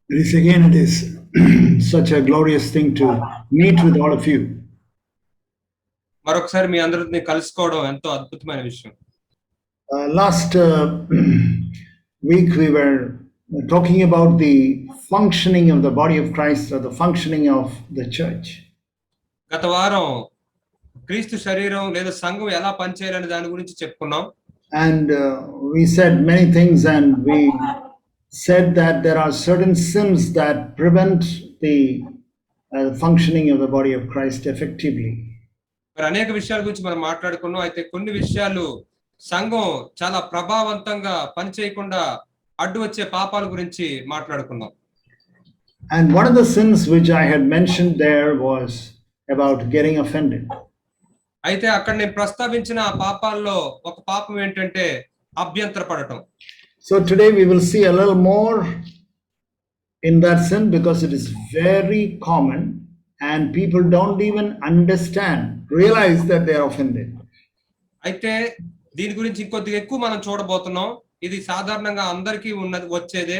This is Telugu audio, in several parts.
This again, it is such a glorious thing to meet with all of you. మరొకసారి మీ అందరిని కలుసుకోవడం ఎంతో అద్భుతమైన విషయం. Last week we were talking about the functioning of the body of Christ, or the functioning of the church. గత వారం క్రీస్తు శరీరం లేదా సంఘం ఎలా పనిచేయాలనే దాని గురించి చెప్పుకున్నాం. And we said many things, and we said that there are certain sins that prevent the functioning of the body of Christ effectively. మరి అనేక విషయాల గురించి మనం మాట్లాడుకున్నాం. అయితే కొన్ని విషయాలు సంఘం చాలా ప్రభావవంతంగా పనిచేయకుండా అడ్డు వచ్చే పాపాల గురించి మాట్లాడుకున్నాం. And one of the sins which I had mentioned there was about getting offended. అయితే అక్కడ నేను ప్రస్తావించిన ఆ పాపాల్లో ఒక పాపం ఏంటంటే అభ్యంతరపడటం. So today we will see a little more in that sin, because it is very common and people don't even realize that they are offended. అయితే దీని గురించి ఇంకొద్దిగా ఎక్కువ మనం చూడబోతున్నాం. ఇది సాధారణంగా అందరికీ వచ్చేదే,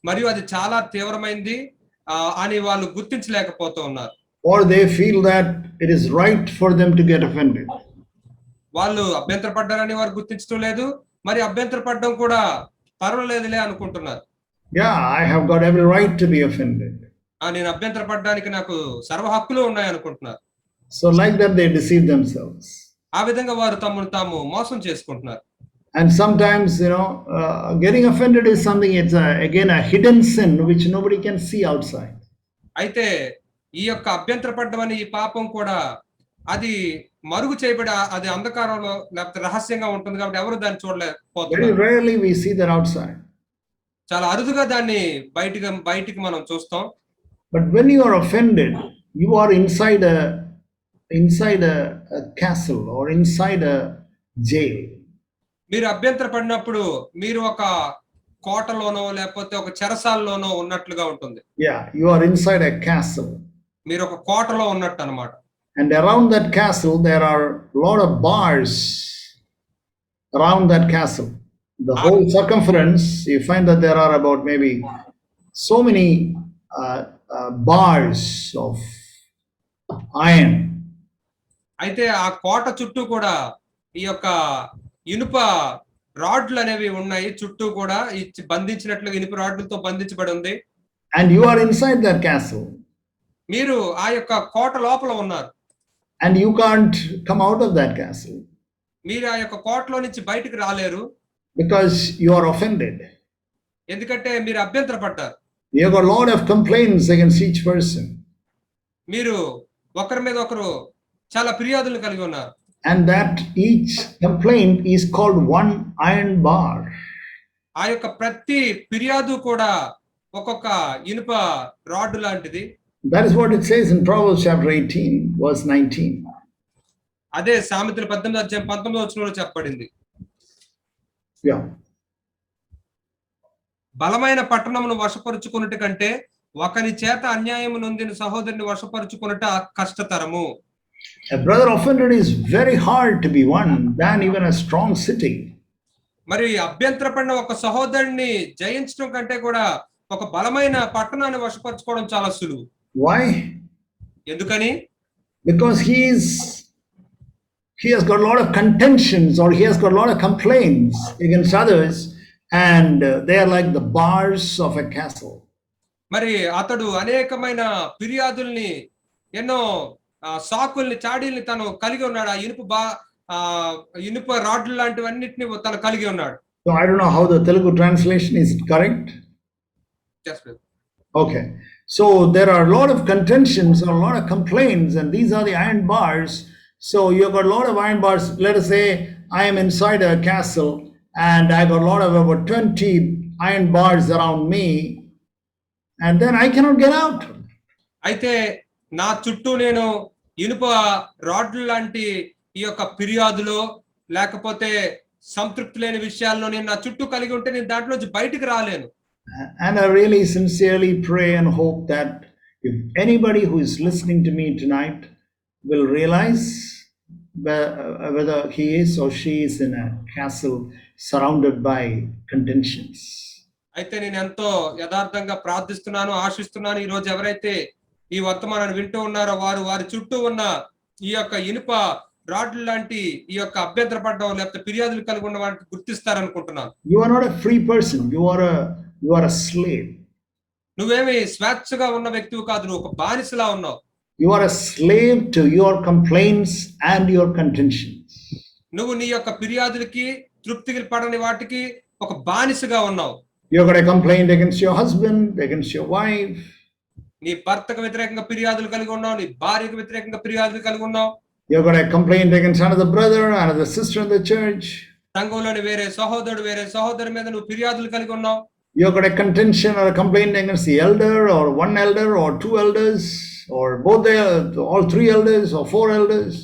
మరియు అది చాలా తీవ్రమైంది అని వాళ్ళు గుర్తించలేకపోతూ ఉన్నారు. Or they feel that it is right for them to get offended. వాళ్ళు అభ్యంతరపడ్డారని వారు గుర్తించడం లేదు, మరి అభ్యంతరపడడం కూడా పర్వాలేదులే అనుకుంటున్నారు. Yeah, I have got every right to be offended. నేను అభ్యంతరపడడానికి నాకు సర్వ హక్కులు ఉన్నాయి అనుకుంటున్నారు. So like that they deceive themselves. ఆ విధంగా వారు తమను తాము మోసం చేసుకుంటున్నారు. And sometimes, getting offended is something, it's again a hidden sin which nobody can see outside. అయితే ఈ యొక్క అభ్యంతరపడడం అనే ఈ పాపం కూడా అది మరుగు చేయబడి అది అంధకారంలో లేకపోతే రహస్యంగా ఉంటుంది కాబట్టి ఎవరు దాన్ని చూడలేకపోతున్నారు. Very rarely we see that outside. చాలా అరుదుగా దాన్ని బయటికి మనం చూస్తాం. But when you are offended, you are inside a castle or inside a jail. మీరు అభ్యంతరపడినప్పుడు మీరు ఒక కోటలోనో లేకపోతే ఒక చెరసాలలోనో ఉన్నట్లుగా ఉంటుంది. Yeah, you are inside a castle. మీరు ఒక కోటలో ఉన్నట్టు అన్నమాట. And around that castle there are a lot of bars around that castle. The whole circumference, you find that there are about maybe so many bars of iron. అయితే ఆ కోట చుట్టూ కూడా ఈ యొక్క ఇనుప రాడ్లు అనేవి ఉన్నాయి. చుట్టూ కూడా బంధించినట్లుగా ఇనుప రాడ్లతో బంధించబడి ఉంది. And you are inside that castle. మీరు ఆ యొక్క కోట లోపల ఉన్నారు. And you can't come out of that castle. మీరు ఆ యొక్క కోటలో నుంచి బయటికి రాలేరు. Because you are offended. ఎందుకంటే మీరు అభ్యంతరపడ్డారు. You have got a lot of complaints against each person. మీరు ఒకరి మీద ఒకరు చాలా ఫిర్యాదులు కలిగి ఉన్నారు. And that each complaint is called one iron bar. ఆ యొక్క ప్రతి ఫిర్యాదు కూడా ఒక్కొక్క ఇనుప రాడ్ లాంటిది. That is what it says in Proverbs chapter 18 verse 19. అదే సామెతల 18వ అధ్యాయం 19వ వచనంలో చెప్పబడింది. Yeah. బలమైన పట్టణమును వశపరుచుకొనుట కంటే ఒకని చేత అన్యాయము నొందిన సహోదరుని వశపరుచుకొనుట కష్టతరము. A brother offended is very hard to be won than even a strong city. మరి అభ్యంతరపడిన ఒక సహోదరుని జయించడం కంటే కూడా ఒక బలమైన పట్టణాన్ని వశపరుచుకోవడం చాలా సులువు. Why? ఎందుకని? Because he has got a lot of contentions, or he has got a lot of complaints against others, and they are like the bars of a castle. మరి అతడు అనేకమైన ఫిర్యాదుల్ని ఎన్నో సాకుల్ని చాడీల్ని తను కలిగి ఉన్నాడు. ఆ ఇనుప రాడ్లు లాంటివన్నిటిని తను కలిగి ఉన్నాడు. So I don't know how the Telugu translation is correct. Yes, please. Okay. So there are a lot of contentions, a lot of complaints, and these are the iron bars. So you've got a lot of iron bars. Let us say I am inside a castle and I got a lot of about 20 iron bars around me, and then I cannot get out. అయితే నా చుట్టూ నేను ఇనుప రాడ్లు లాంటి ఈ యొక్క ఫిర్యాదులో లేకపోతే సంతృప్తి లేని విషయాల్లో నేను నా చుట్టూ కలిగి ఉంటే నేను దాంట్లోంచి బయటికి రాలేను. And I really sincerely pray and hope that if anybody who is listening to me tonight will realize whether he is or she is in a castle surrounded by contentions. అయితే నేను ఎంతో యథార్థంగా ప్రార్థిస్తున్నాను, ఆశిస్తున్నాను. ఈ రోజు ఎవరైతే ఈ వర్తమానాన్ని వింటూ ఉన్నారో వారి చుట్టూ ఉన్న ఈ యొక్క ఇనుప రాడ్లు లాంటి ఈ యొక్క అభ్యంతరపడ్డం లేకపోతే ఫిర్యాదులు కలిగి ఉన్న వాటిని గుర్తిస్తారనుకుంటున్నాను. You are not a free person. You are a slave. నువ్వేమి స్వేచ్ఛగా ఉన్న వ్యక్తివి కాదు, నువ్వు ఒక బానిసలా ఉన్నావు. You are a slave to your complaints and your contentions. నువ్వు నీ యొక్క ఫిర్యాదులకి తృప్తికి పడని వాటికి ఒక బానిసగా ఉన్నావు. You're going to complain against your husband, against your wife. నీ భర్తకు వ్యతిరేకంగా ఫిర్యాదులు కలిగి ఉన్నావు, నీ భార్యకు వ్యతిరేకంగా ఫిర్యాదులు కలిగి ఉన్నావు. You're going to complain against another brother, another sister in the church. సంఘంలోని వేరే సహోదరు మీద నువ్వు ఫిర్యాదులు కలిగి ఉన్నావు. You're going to contention or complain against the elder or one elder or two elders or both all three elders or four elders.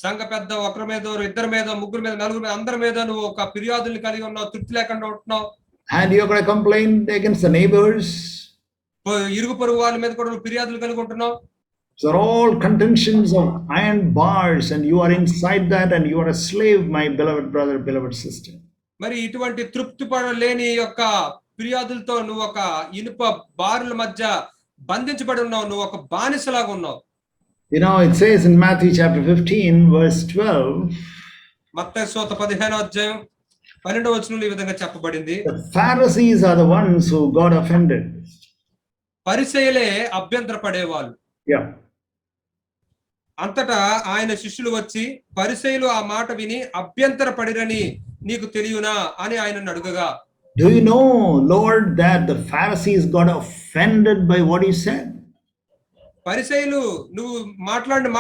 సంఘ పెద్ద ఒకరి మీద, ఇద్దరి మీద, ముగ్గురు మీద, నలుగురు మీద, అందరి మీద నువ్వు ఒక ఫిర్యాదులు కలిగి ఉన్నావు, తృప్తి లేకుండా ఉంటున్నావు. And you're going to complain against the neighbors. ఇరుగు పొరుగు వాళ్ళ మీద కూడా నువ్వు ఫిర్యాదులు కలిగి ఉంటున్నావు. So they're all contentions of iron bars, and you are inside that, and you are a slave, my beloved brother, beloved sister. మరి ఇటువంటి తృప్తి పడలేని యొక్క ఫిర్యాదులతో నువ్వు ఒక ఇనుప బారుల మధ్య బంధించబడి ఉన్నావు, నువ్వు ఒక బానిసలాగా ఉన్నావు. You know, it says in Matthew chapter 15, verse 12. మత్తయి సువార్త 15:12 ఈ విధంగా చెప్పబడింది. The Pharisees are the ones who got offended. పరిసయ్యులే అభ్యంతర పడేవాళ్ళు. Yeah. అంతటా ఆయన శిష్యులు వచ్చి పరిసయ్యులు ఆ మాట విని అభ్యంతర పడిరని నీకు తెలియనా అని ఆయనను అడుగగా, Do you know, Lord, that the Pharisees got offended by what you said? పరిసయ్యులు నువ్వు మాట్లాడిన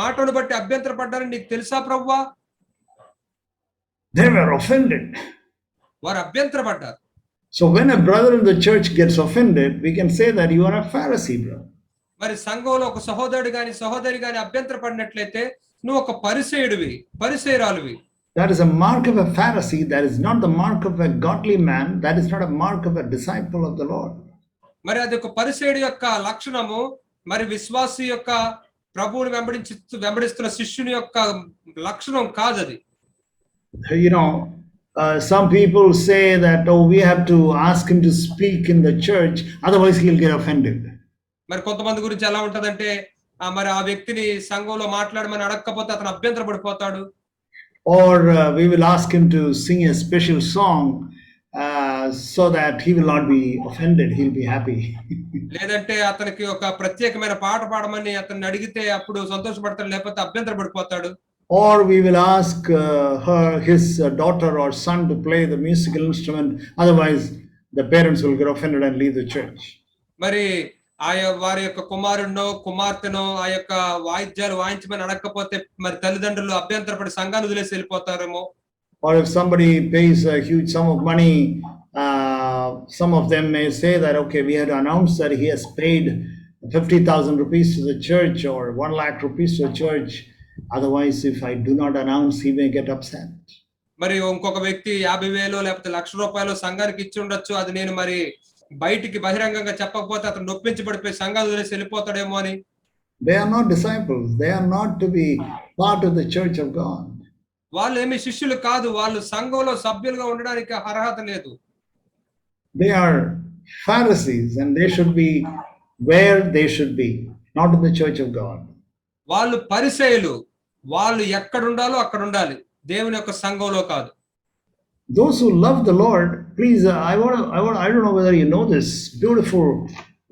మాటను బట్టి అభ్యంతర పడ్డారని నీకు తెలుసా ప్రభువా? They were offended. వారు అభ్యంతర పడ్డారు. So when a brother in the church gets offended, we can say that you are a Pharisee, brother. మరి సంఘంలో ఒక సహోదరుడు గాని సహోదరి గాని అభ్యంతర పడినట్లయితే నువ్వు ఒక పరిసయ్యుడివి, పరిసయ్యురాలువి. That is a mark of a Pharisee. That is not the mark of a godly man. That is not a mark of a disciple of the Lord. మరి అది ఒక పరిసయ్యుడి యొక్క లక్షణము, మరి విశ్వాసి యొక్క ప్రభువుని వెంబడిస్తున్న శిష్యుని యొక్క లక్షణం కాదు అది. You know, some people say that, oh, we have to ask him to speak in the church, otherwise he'll get offended. మరి కొంతమంది గురించి ఎలా ఉంటదంటే మరి ఆ వ్యక్తిని సంఘంలో మాట్లాడమని అడగకపోతే అతను అభ్యంతర పడిపోతాడు. Or we will ask him to sing a special song so that he will not be offended, he'll be happy. లేదంటే అతనికి ఒక ప్రత్యేకమైన పాట పాడమని అతన్ని అడిగితే అప్పుడు సంతోషపడతాడు, లేకపోతే అభ్యంతర పడిపోతాడు. Or we will ask his daughter or son to play the musical instrument, otherwise the parents will get offended and leave the church. మరి వారి యొక్క కుమారుడినో కుమార్తెనో ఆ యొక్క వాయిద్యాలు వాయించమని అడగకపోతే మరి తల్లిదండ్రులు అభ్యంతరపడి సంఘాన్ని వదిలేసి వెళ్ళిపోతారేమో. Or if somebody pays a huge sum of money, some of them may say that, okay, we had announced that he has paid 50,000 rupees to the church or 1 lakh rupees to the church. Otherwise, if I do not announce, he may get upset. మరి ఇంకొక వ్యక్తి 50,000 లేకపోతే ₹1,00,000 సంఘానికి ఇచ్చి ఉండొచ్చు, అది నేను మరి బయటికి బహిరంగంగా చెప్పకపోతే అతను నొప్పించబడిపోయి సంఘాలు వదిలేసి వెళ్ళిపోతాడేమో అని. They are not disciples. They are not to be part of the church of God. వాళ్ళు ఏమి శిష్యులు కాదు, వాళ్ళు సంఘంలో సభ్యులుగా ఉండడానికి అర్హత లేదు. They are Pharisees, and they should be where they should be, not in the church of God. వాళ్ళు పరిసయ్యులు, వాళ్ళు ఎక్కడ ఉండాలో అక్కడ ఉండాలి, దేవుని యొక్క సంఘంలో కాదు. Those who love the Lord, please, I don't know whether you know this beautiful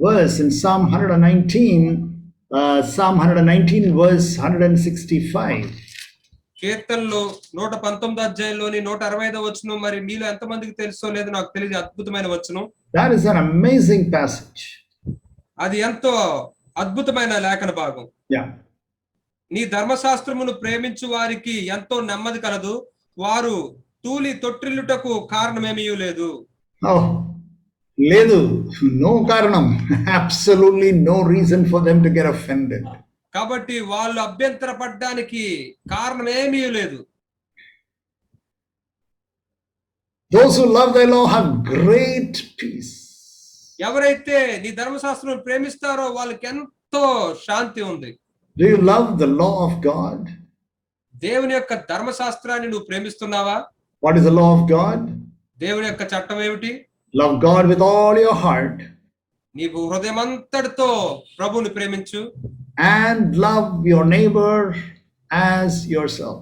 verse in Psalm 119 verse 165. కీర్తనలు 119 అధ్యాయంలోని 165వ వచనం మరి మీలో ఎంతమందికి తెలుసో లేదో నాకు తెలియదు, అద్భుతమైన వచనం. That is an amazing passage. అది ఎంతో అద్భుతమైన లేఖన భాగం. Yeah. నీ ధర్మశాస్త్రమును ప్రేమించు వారికి ఎంతో నెమ్మది కలదు, వారు తూలి తొట్టిల్లుటకు కారణమేమీ లేదు. Oh, ledu, no karanam. Absolutely no reason for them to get offended. కాబట్టి వాళ్ళు అభ్యంతర పడడానికి కారణమేమీ లేదు. Those who love thy law have great peace. ఎవరైతే నీ ధర్మశాస్త్రం ప్రేమిస్తారో వాళ్ళకి ఎంతో శాంతి ఉంది. Do you love the law of God? దేవుని యొక్క ధర్మశాస్త్రాన్ని నువ్వు ప్రేమిస్తున్నావా? What is the law of God? దేవుని యొక్క చట్టం ఏమిటి? Love God with all your heart నీవు హృదయమంతటితో ప్రభువుని ప్రేమించు, and love your neighbor as yourself.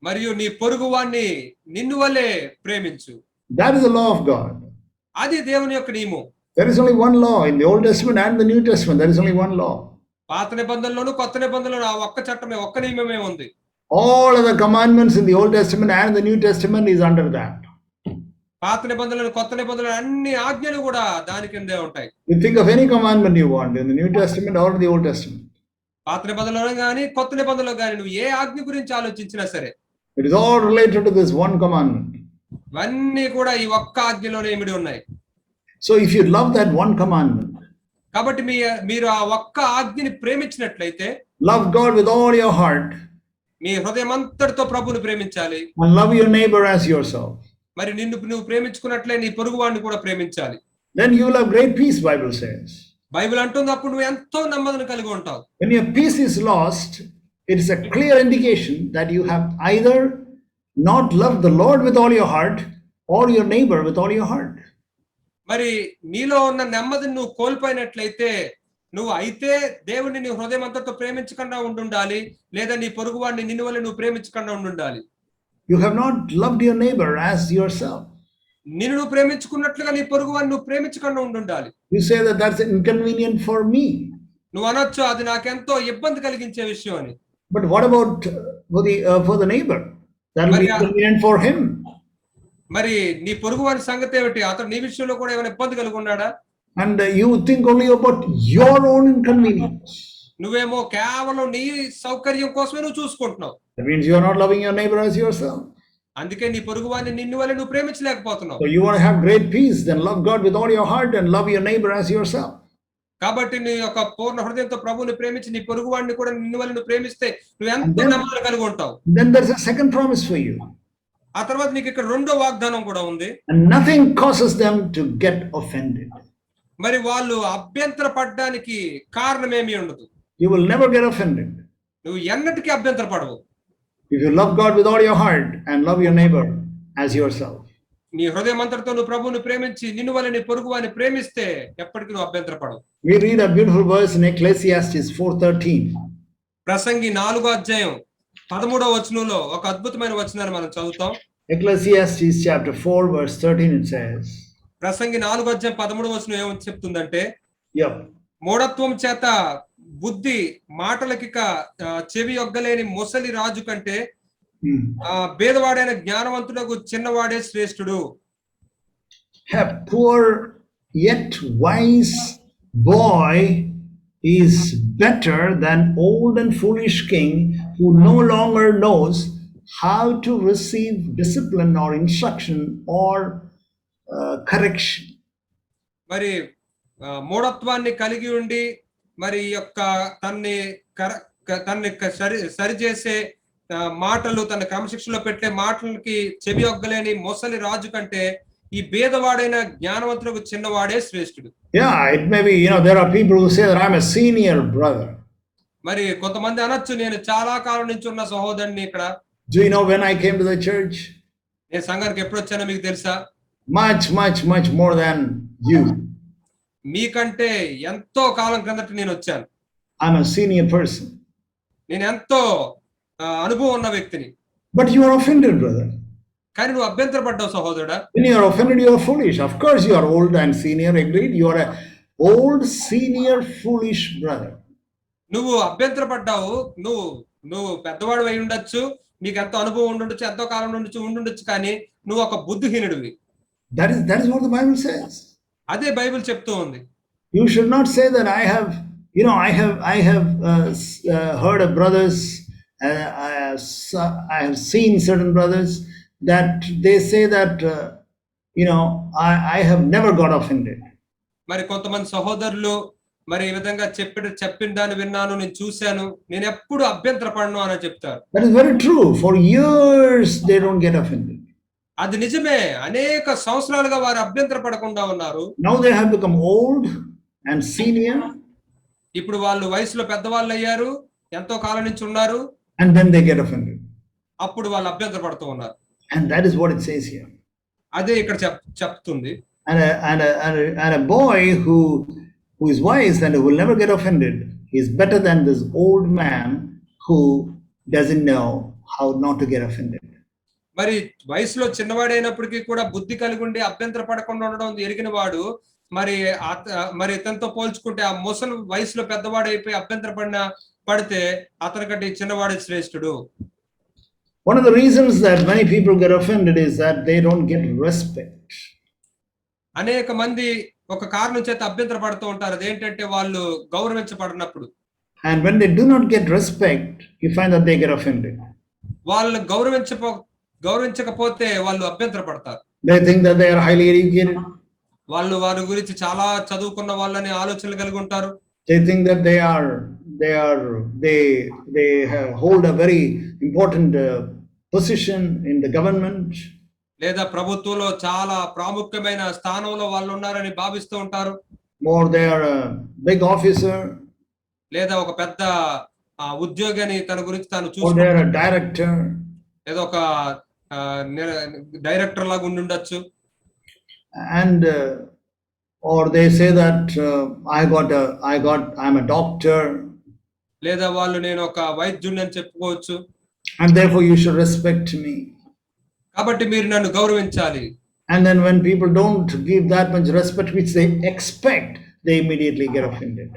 మరియు నీ పొరుగువాణ్ణి నిన్ను వలె ప్రేమించు. That is the law of God. అది దేవుని యొక్క నియమం. There is only one law in the Old Testament and the New Testament. There is only one law. పాత నిబంధనలోను కొత్త నిబంధనలోను ఆ ఒక్క చట్టమే, ఒక్క నియమమే ఉంది. All other commandments in the Old Testament and the New Testament is under that. పాత నిబంధనలు కొత్త నిబంధనలు అన్ని ఆజ్ఞలు కూడా దాని కిందే ఉంటాయి. You think of any commandment you want in the New Testament or the Old Testament. పాత నిబంధనలో కానీ కొత్త నిబంధనలో కానీ నువ్వు ఏ ఆజ్ఞ గురించి ఆలోచించినా సరే It is all related to this one commandment. ఇవన్నీ కూడా ఈ ఒక్క ఆజ్ఞలోనే ఇమిడి ఉన్నాయి. So if you love that one commandment, కాబట్టి మీరు ఆ ఒక్క ఆజ్ఞని ప్రేమించినట్లయితే, love God with all your heart మీ హృదయం అంతటితో ప్రభువుని ప్రేమించాలి, and love your neighbor as yourself, మరి నువ్వు ప్రేమించుకున్నట్లే నీ పొరుగువాడిని కూడా ప్రేమించాలి. then you will have great peace, Bible says. Bible అంటుంది అప్పుడు నువ్వు ఎంతో నెమ్మదిని కలిగి ఉంటావు. When your peace is lost, it is a clear indication that you have either not loved the Lord with all your heart or your neighbor with all your heart. మరి నీలో ఉన్న నెమ్మదిని నువ్వు కోల్పోయినట్లయితే నువ్వు అయితే దేవుడిని నీ హృదయం అంతటితో ప్రేమించకుండా ఉండాలి, లేదా నీ పొరుగువాడిని నిన్ను వల్ల నువ్వు ప్రేమించకుండా ఉండాలి. You have not loved your neighbor as yourself. నిన్ను నువ్వు ప్రేమించుకున్నట్లుగా నీ పొరుగువాడిని నువ్వు ప్రేమించకుండా ఉండాలి. You say that that's inconvenient for me. నువ్వు అనొచ్చు అది నాకెంతో ఇబ్బంది కలిగించే విషయం అని. But what about for the neighbor? That will be inconvenient for him. మరి నీ పొరుగువాడి సంగతి ఏమిటి? అతను నీ విషయంలో కూడా ఏమైనా ఇబ్బంది కలిగి ఉన్నాడా? And you think only about your own inconvenience. నువ్వేమో కేవలం నీ సౌకర్యం కోసమే నువ్వు చూసుకుంటున్నావు. That means you are not loving your neighbor as yourself. అందుకే నీ పొరుగువాడిని నిన్ను వల్ల నువ్వు ప్రేమించలేకపోతున్నావు. So you want to have great peace, then love God with all your heart and love your neighbor as yourself. కాబట్టి నీ యొక్క పూర్ణ హృదయంతో ప్రభువుని ప్రేమించి నీ పొరుగువాడిని కూడా నిన్ను వల్ల నువ్వు ప్రేమిస్తే నువ్వు ఎంతో నెమ్మది కలిగి ఉంటావు. Then there is a second promise for you. ఆ తర్వాత నీకు ఇక్కడ రెండో వాగ్దానం కూడా ఉంది. And nothing causes them to get offended. మరి వాళ్ళు అభ్యంతర పడడానికి కారణమేమీ ఉండదు. You will never get offended. నువ్వు ఎన్నటికీ అభ్యంతర పడవు. If you love God with all your heart and love your neighbor as yourself. నీ హృదయం అంతటితో నువ్వు ప్రభువుని ప్రేమించి నిన్ను వల్ల నీ పొరుగువాడిని ప్రేమిస్తే ఎప్పటికీ నువ్వు అభ్యంతర పడవు. We read a beautiful verse in Ecclesiastes 4:13. ప్రసంగి 4వ అధ్యాయం 13వ వచనంలో ఒక అద్భుతమైన వచనాన్ని మనం చదువుతాం. Ecclesiastes chapter 4 verse 13 it says. ప్రసంగి 4వ అధ్యాయం 13వ వచనం ఏమని చెప్తుందంటే, Yep. మూఢత్వం చేత బుద్ధి మాటలకిక చెవి యొగ్గలేని ముసలి రాజు కంటే భేదవాడైన జ్ఞానవంతులకు చిన్నవాడే శ్రేష్ఠుడు. A poor yet wise boy is better than old and foolish king who no longer knows how to receive discipline or instruction or correction. మరి మూఢత్వాన్ని కలిగి ఉండి మరి యొక్క తన్ని సరిచేసే మాటలు తన క్రమశిక్షణలో పెట్టే మాటలకి చెవి ఒగ్గలేని మొసలి రాజు కంటే ఈ భేదవాడైన జ్ఞానవంతులకు చిన్నవాడే శ్రేష్ఠుడు. Yeah, it may be, there are people who say that I'm a senior brother. మరి కొంతమంది అనొచ్చు నేను చాలా కాలం నుంచి ఉన్న సహోదరుని ఇక్కడ. Do you know when I came to the church? నేను సంఘానికి ఎప్పుడు వచ్చానో మీకు తెలుసా? Much more than you. మీకంటే ఎంతో కాలం క్రిందట నేను వచ్చాను. I'm a senior person. నేను ఎంతో అనుభవం ఉన్న వ్యక్తిని. But you are offended, brother. కానీ నువ్వు అభ్యంతర పడ్డావు సహోదరుడా. When you are offended, you are foolish. Of course you are old and senior, agreed. You are a old, senior, foolish brother. నువ్వు అభ్యంతర పడ్డావు. నువ్వు పెద్దవాడు అయి ఉండొచ్చు, నీకు ఎంతో అనుభవం ఉండొచ్చు, ఎంతో కాలం ఉండుండొచ్చు, కానీ నువ్వు ఒక బుద్ధిహీనుడివి. That is what the Bible says. అదే బైబిల్ చెప్తూ ఉంది. You should not say that I have heard of brothers. I have seen certain brothers that they say that I have never got offended. మరి కొంతమంది సహోదరులు మరి ఈ విధంగా చెప్పిన దాన్ని విన్నాను, నేను చూశాను, నేను ఎప్పుడు అభ్యంతర పడను అని చెప్తారు. That is very true. For years they don't get offended. అది నిజమే. అనేక సంవత్సరాలుగా వారు అభ్యంతర పడకుండా ఉన్నారు. Now they have become old and senior. ఇప్పుడు వాళ్ళు వయసులో పెద్దవాళ్ళు అయ్యారు, ఎంతో కాలం నుంచి ఉన్నారు. And then they get offended. అప్పుడు వాళ్ళు అభ్యంతర పడుతూ ఉన్నారు. And that is what it says here. అదే ఇక్కడ చెప్తుంది. and a boy who is wise and who will never get offended is better than this old man who doesn't know how not to get offended. మరి వయసులో చిన్నవాడైనప్పటికీ కూడా బుద్ధి కలిగి ఉండి అభ్యంతర పడకుండా ఉండడం ఎరిగిన వాడు మరి మరి ఇతనితో పోల్చుకుంటే ఆ ముసలి వయసులో పెద్దవాడైపోయి అభ్యంతర పడితే అతనికంటే చిన్నవాడే శ్రేష్ఠుడు. One of the reasons that many people get offended is that they don't get respect. అనేక మంది ఒక కారణం చేత అభ్యంతర పడుతూ ఉంటారు. అదేంటంటే వాళ్ళు గౌరవించబడినప్పుడు. And when they do not get respect, you find that they get offended. వాళ్ళు గౌరవించకపోతే వాళ్ళు అభ్యంతర పడతారు. They think that they are highly educated. వాళ్ళు వారి గురించి చాలా చదువుకున్న వాళ్ళని ఆలోచనలు కలిగి ఉంటారు. They think that they hold a very important position in the government. లేదా ప్రభుత్వంలో చాలా ప్రాముఖ్యమైన స్థానంలో వాళ్ళు ఉన్నారని భావిస్తూ ఉంటారు. Or they are a big officer. లేదా ఒక పెద్ద ఉద్యోగి అని తన గురించి తాను చూసుకుంటారు. Or they are a director. లేదా ఒక డైరెక్టర్ లాగా ఉండి ఉండొచ్చు. And or they say that I'm a doctor. లేదా వాళ్ళు నేను ఒక వైద్యుడిని అని చెప్పుకోవచ్చు. And therefore you should respect me. కాబట్టి మీరు నన్ను గౌరవించాలి. And then when people don't give that much respect which they expect, they immediately get offended.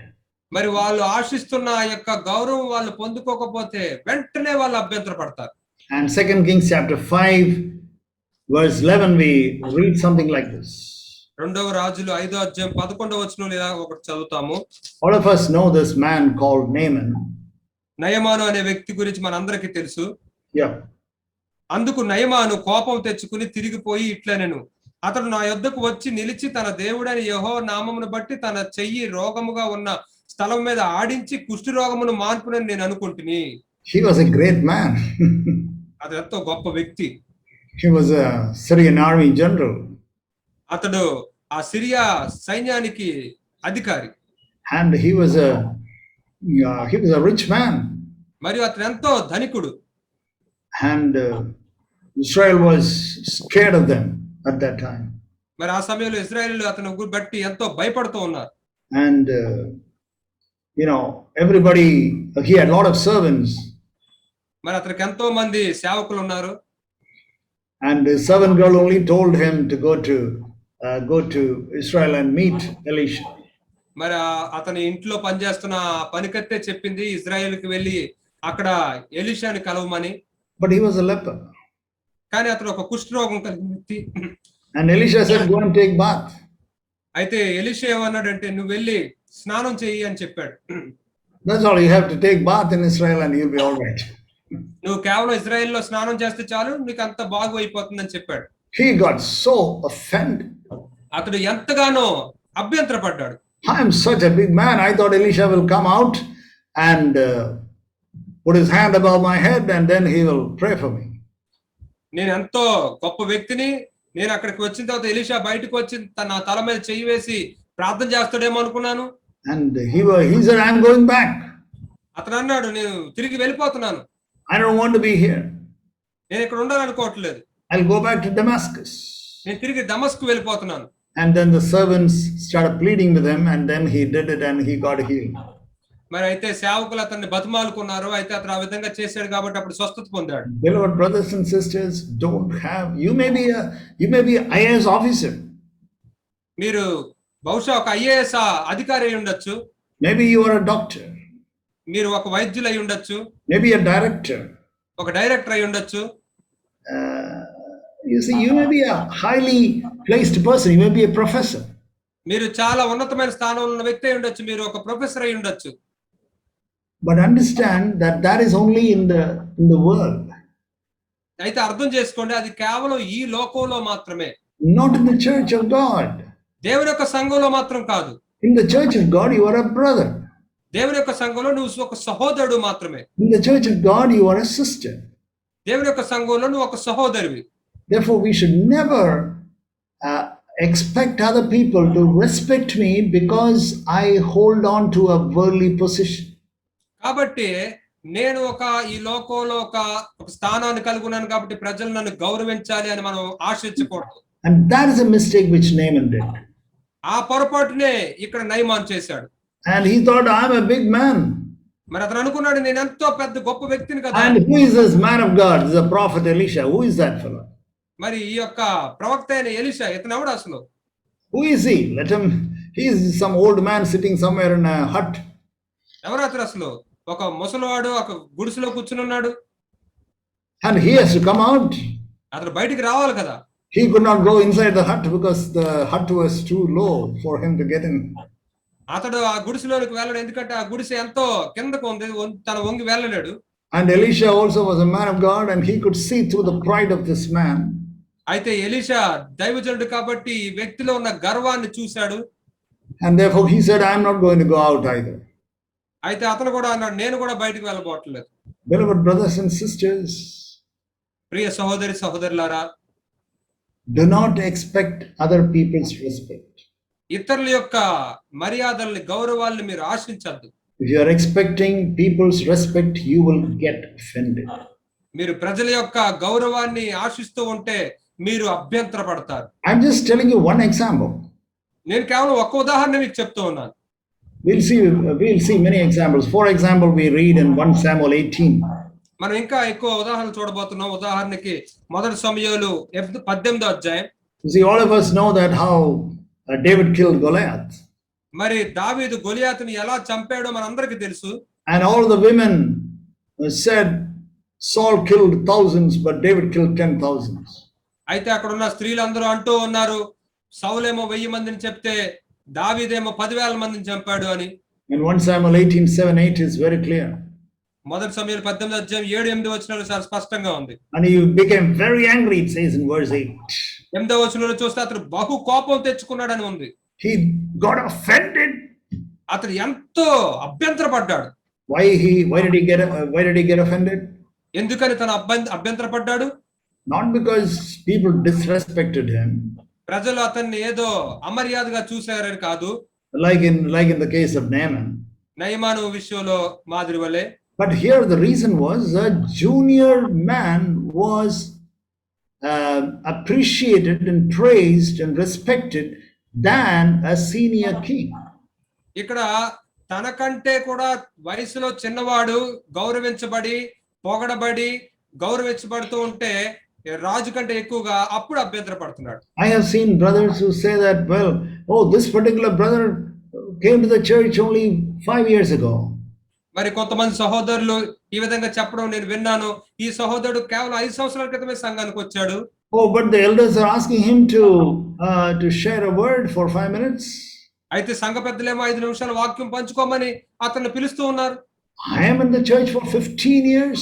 మరి వాళ్ళు ఆశిస్తున్న యొక్క గౌరవం వాళ్ళు పొందుకోకపోతే వెంటనే వాళ్ళు అభ్యంతర పడతారు. And 2 Kings chapter 5 verse 11 we read something like this. రెండవ రాజులు 5వ అధ్యాయం 11వ వచనం ఇలా ఒకటి చదువుతాము. All of us know this man called Naaman. నయమాను అనే వ్యక్తి గురించి మనందరికీ తెలుసు. Yeah. అందుకు నయమాను కోపం తెచ్చుకుని తిరిగిపోయి ఇట్లనెను, అతడు నా యొద్దకు వచ్చి నిలిచి తన దేవుడైన యెహోవా నామమును బట్టి తన చెయ్యి రోగముగా ఉన్న స్థలం మీద ఆడించి కుష్ఠ రోగమును మాన్పునని నేను అనుకుంటుని. He was a great man. అతడు ఎంతో గొప్ప వ్యక్తి. He was a Syrian army general. అతడు ఆ సిరియా సైన్యానికి అధికారి. And he was a rich man. మరియు అతడు ఎంతో ధనికుడు. And Israel was scared of them at that time. మరి ఆ సమయంలో ఇశ్రాయేలీయులు అతని బట్టి ఎంతో భయపడుతూ ఉన్నారు. And everybody, he had a lot of servants. మరి అతనికి ఎంతో మంది సేవకులు ఉన్నారు. And the servant girl only told him to go to Israel and meet Elisha. మరి అతని ఇంట్లో పనిచేస్తున్న పనికత్తే చెప్పింది ఇజ్రాయెల్కి వెళ్ళి అక్కడ ఎలీషాని కలవమని. But he was a leper. కానీ అతను ఒక కుష్ఠరోగం కలిగిన వ్యక్తి. And Elisha said, go and take bath. అయితే ఎలీషా ఏమన్నాడంటే నువ్వు వెళ్ళి స్నానం చెయ్యి అని చెప్పాడు. That's all, you have to take bath in Israel and you'll be all right. నువ్వు కేవలం ఇజ్రాయెల్లో స్నానం చేస్తే చాలు, నీకు అంత బాగు అయిపోతుందని చెప్పాడు. He got so offended. అతడు ఎంతగానో అభ్యంతర పడ్డాడు. I am such a big man. I thought Elisha will come out and put his hand above my head and then he will pray for me. నేను ఎంతో గొప్ప వ్యక్తిని, నేను అక్కడికి వచ్చిన తర్వాత ఎలీషా బయటకు వచ్చి నా తల మీద చెయ్యి వేసి ప్రార్థన చేస్తాడేమో అనుకున్నాను. And he said, I'm going back. అతను అన్నాడు, నేను తిరిగి వెళ్ళిపోతున్నాను. I don't want to be here. నేను ఇక్కడ ఉండాలనుకోవట్లేదు. I'll go back to Damascus. నేను తిరిగి దమస్కు వెళ్ళిపోతున్నాను. And then the servants started pleading with him and then he did it and he got healed. మరి అయితే సేవకులు అతన్ని బతిమాలుకున్నారు. అయితే అతను ఆ విధంగా చేశాడు కాబట్టి అప్పుడు స్వస్థత పొందాడు. Beloved brothers and sisters, you may be an IAS officer. మీరు బహుశా ఒక ఐఏఎస్ అధికారి అయి ఉండొచ్చు. Maybe you are a doctor. మీరు ఒక వైద్యులు అయి ఉండొచ్చు. Maybe a director. ఒక డైరెక్టర్ అయి ఉండొచ్చు. You see, you may be a highly placed person. You may be a professor. మీరు చాలా ఉన్నతమైన స్థానంలో ఉన్న వ్యక్తి అయి ఉండొచ్చు. మీరు ఒక ప్రొఫెసర్ అయి ఉండొచ్చు. But understand that is only in the world. అయితే అర్థం చేసుకోండి, అది కేవలం ఈ లోకంలో మాత్రమే. Not in the church of God. దేవుని యొక్క సంఘంలో మాత్రం కాదు. In the church of God, you are a brother. దేవుని యొక్క సంఘంలో నువ్వు ఒక సహోదరుడు మాత్రమే. In the church of God, you are a sister. దేవుని యొక్క సంఘంలో నువ్వు ఒక సహోదరివి. Therefore, we should never expect other people to respect me because I hold on to a worldly position. కాబట్టి నేను ఈ లోకంలో ఒక స్థానాన్ని కలిగి ఉన్నాను కాబట్టి ప్రజలు నన్ను గౌరవించాలి అని మనం ఆశించకూడదు. And that is a mistake which Naaman did. ఆ పొరపాటునే ఇక్కడ నయమాన్ చేశాడు. And he thought, I'm a big man. మరి అతను అనుకున్నాడు, నేను ఎంతో పెద్ద గొప్ప వ్యక్తిని కదా. And who is this man of God? This is the prophet Elisha. Who is that fellow? మరి ఈ యొక్క ప్రవక్త అయిన ఎలీషా ఇతను ఎవడు అసలు? Who is he? Let him. He is some old man sitting somewhere in a hut. ఎవరు అతను అసలు? ఒక ముసలివాడు ఒక గుడిసెలో కూర్చుని ఉన్నాడు. And he has to come out. అతను బయటికి రావాలి కదా. He could not go inside the hut because the hut was too low for him to get in. అతడు ఆ గుడిసెలోనికి వెళ్ళడు, ఎందుకంటే ఆ గుడిసె ఎంతో కిందకు ఉంది, తన వంగి వెళ్ళలేడు. And Elisha also was a man of God, and he could see through the pride of this man. అయితే ఎలీషా దైవజనుడు కాబట్టి ఈ వ్యక్తిలో ఉన్న గర్వాన్ని చూశాడు. And therefore he said, I'm not going to go out either. అయితే అతను కూడా అన్నాడు, నేను కూడా బయటికి వెళ్ళబోట్లేదు. Beloved brothers and sisters, ప్రియ సహోదరి సహోదరులారా, do not expect other people's respect. ఇతరుల యొక్క మర్యాదల్ని గౌరవాల్ని మీరు ఆశించద్దు. If you are expecting people's respect, you will get offended. మీరు ప్రజల యొక్క గౌరవాన్ని ఆశిస్తూ ఉంటే మీరు అభ్యంతర పడతారు. I'm just telling you one example. నేను కేవలం ఒక్క ఉదాహరణ మీకు చెప్తూ ఉన్నాను. We'll see many examples. For example, we read in 1 Samuel 18. మనం ఇంకా ఎక్కువ ఉదాహరణలు చూడబోతున్నాం. ఉదాహరణకి 1 సమూయేలు 18వ అధ్యాయం. You see, all of us know that how David killed Goliath. మరి దావీదు గొలియాతుని ఎలా చంపాడో మనందరికీ తెలుసు. And all the women said Saul killed thousands, but David killed 10,000s. అయితే అక్కడ ఉన్న స్త్రీలందరూ అంటూ ఉన్నారు, సౌలేమో 1000 మందిని చెప్తే దావీదేమో 10,000 మందిని చంపాడు అని. And 1 Samuel 18:7-8 is very clear. 1 సమూయేలు 18వ అధ్యాయం 7-8 వచనాలు చాలా స్పష్టంగా ఉంది. And he became very angry, it says in verse 8. 8వ వచనంలో చూస్తే అతను బహు కోపం తెచ్చుకున్నాడని ఉంది. He got offended. అతను ఎంతో అభ్యంతర పడ్డాడు. Why did he get offended? ఎందుకని తన అభ్యంతర పడ్డాడు? Not because people disrespected him, ప్రజలు అతన్ని ఏదో అమర్యాదగా చూశారని కాదు, like in the case of Naaman. నయమాను విషయంలో మాదిరి వలె. But here the reason was a junior man was appreciated and praised and respected than a senior king. ఇక్కడ తనకంటే కూడా వయసులో చిన్నవాడు గౌరవించబడి పొగడబడి గౌరవించబడుతూ ఉంటే రాజు కంటే ఎక్కువగా అప్పుడు అభ్యంతర పడుతున్నాడు. I have seen brothers who say that, well, oh, this particular brother came to the church only 5 years ago. మరి కొంతమంది సహోదరులు ఈ విధంగా చెప్పడం నేను విన్నాను, ఈ సహోదరుడు కేవలం 5 సంవత్సరాల క్రితమే సంఘానికి వచ్చాడు. Oh, but the elders are asking him to share a word for 5 minutes. అయితే సంఘ పెద్దలేమో 5 నిమిషాల వాక్యం పంచుకోమని అతన్ని పిలుస్తూ ఉన్నారు. I am in the church for 15 years.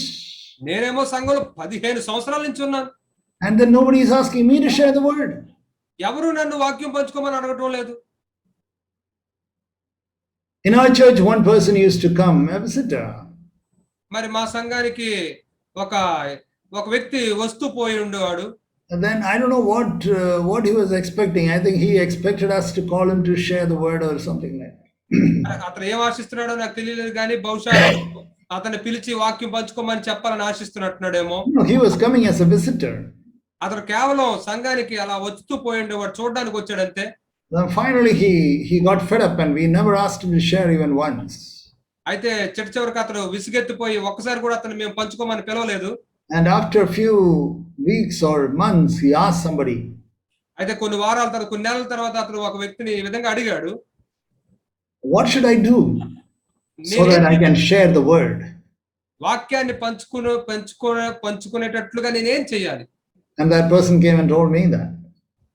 నేనేమో సంఘంలో 15 సంవత్సరాల నుంచి ఉన్నాను. And then nobody is asking me to share the word. ఎవరు నన్ను వాక్యం పంచుకోమని అడగటం లేదు. In our church, one person used to come, a visitor. మరి మా సంఘానికి ఒక వ్యక్తి వస్తూ పోయి ఉండేవాడు. And then I don't know what he was expecting. I think he expected us to call him to share the word or something like that. అతను ఏం ఆశిస్తున్నాడో నాకు తెలియలేదు, కానీ బహుశా అతన్ని పిలిచి వాక్యం పంచుకోమని చెప్పాలని ఆశిస్తున్నట్టున్నాడేమో. No, he was coming as a visitor. అతను కేవలం సంఘానికి అలా వస్తూ పోయి ఉండేవాడు, చూడడానికి వచ్చాడంతే. Then finally he got fed up and we never asked him to share even once. అయితే చివరికి అతను విసిగెత్తిపోయి ఒక్కసారి కూడా అతను మేము పంచుకోమని పిలవలేదు. And after a few weeks or months he asked somebody. అయితే కొన్ని వారాల తర్వాత కొన్ని నెలల తర్వాత అతను ఒక వ్యక్తిని ఈ విధంగా అడిగాడు, what should I do so that I can share the word? వాక్యాన్ని పంచుకునేటట్లుగా నేనేం చేయాలి? And that person came and told me that.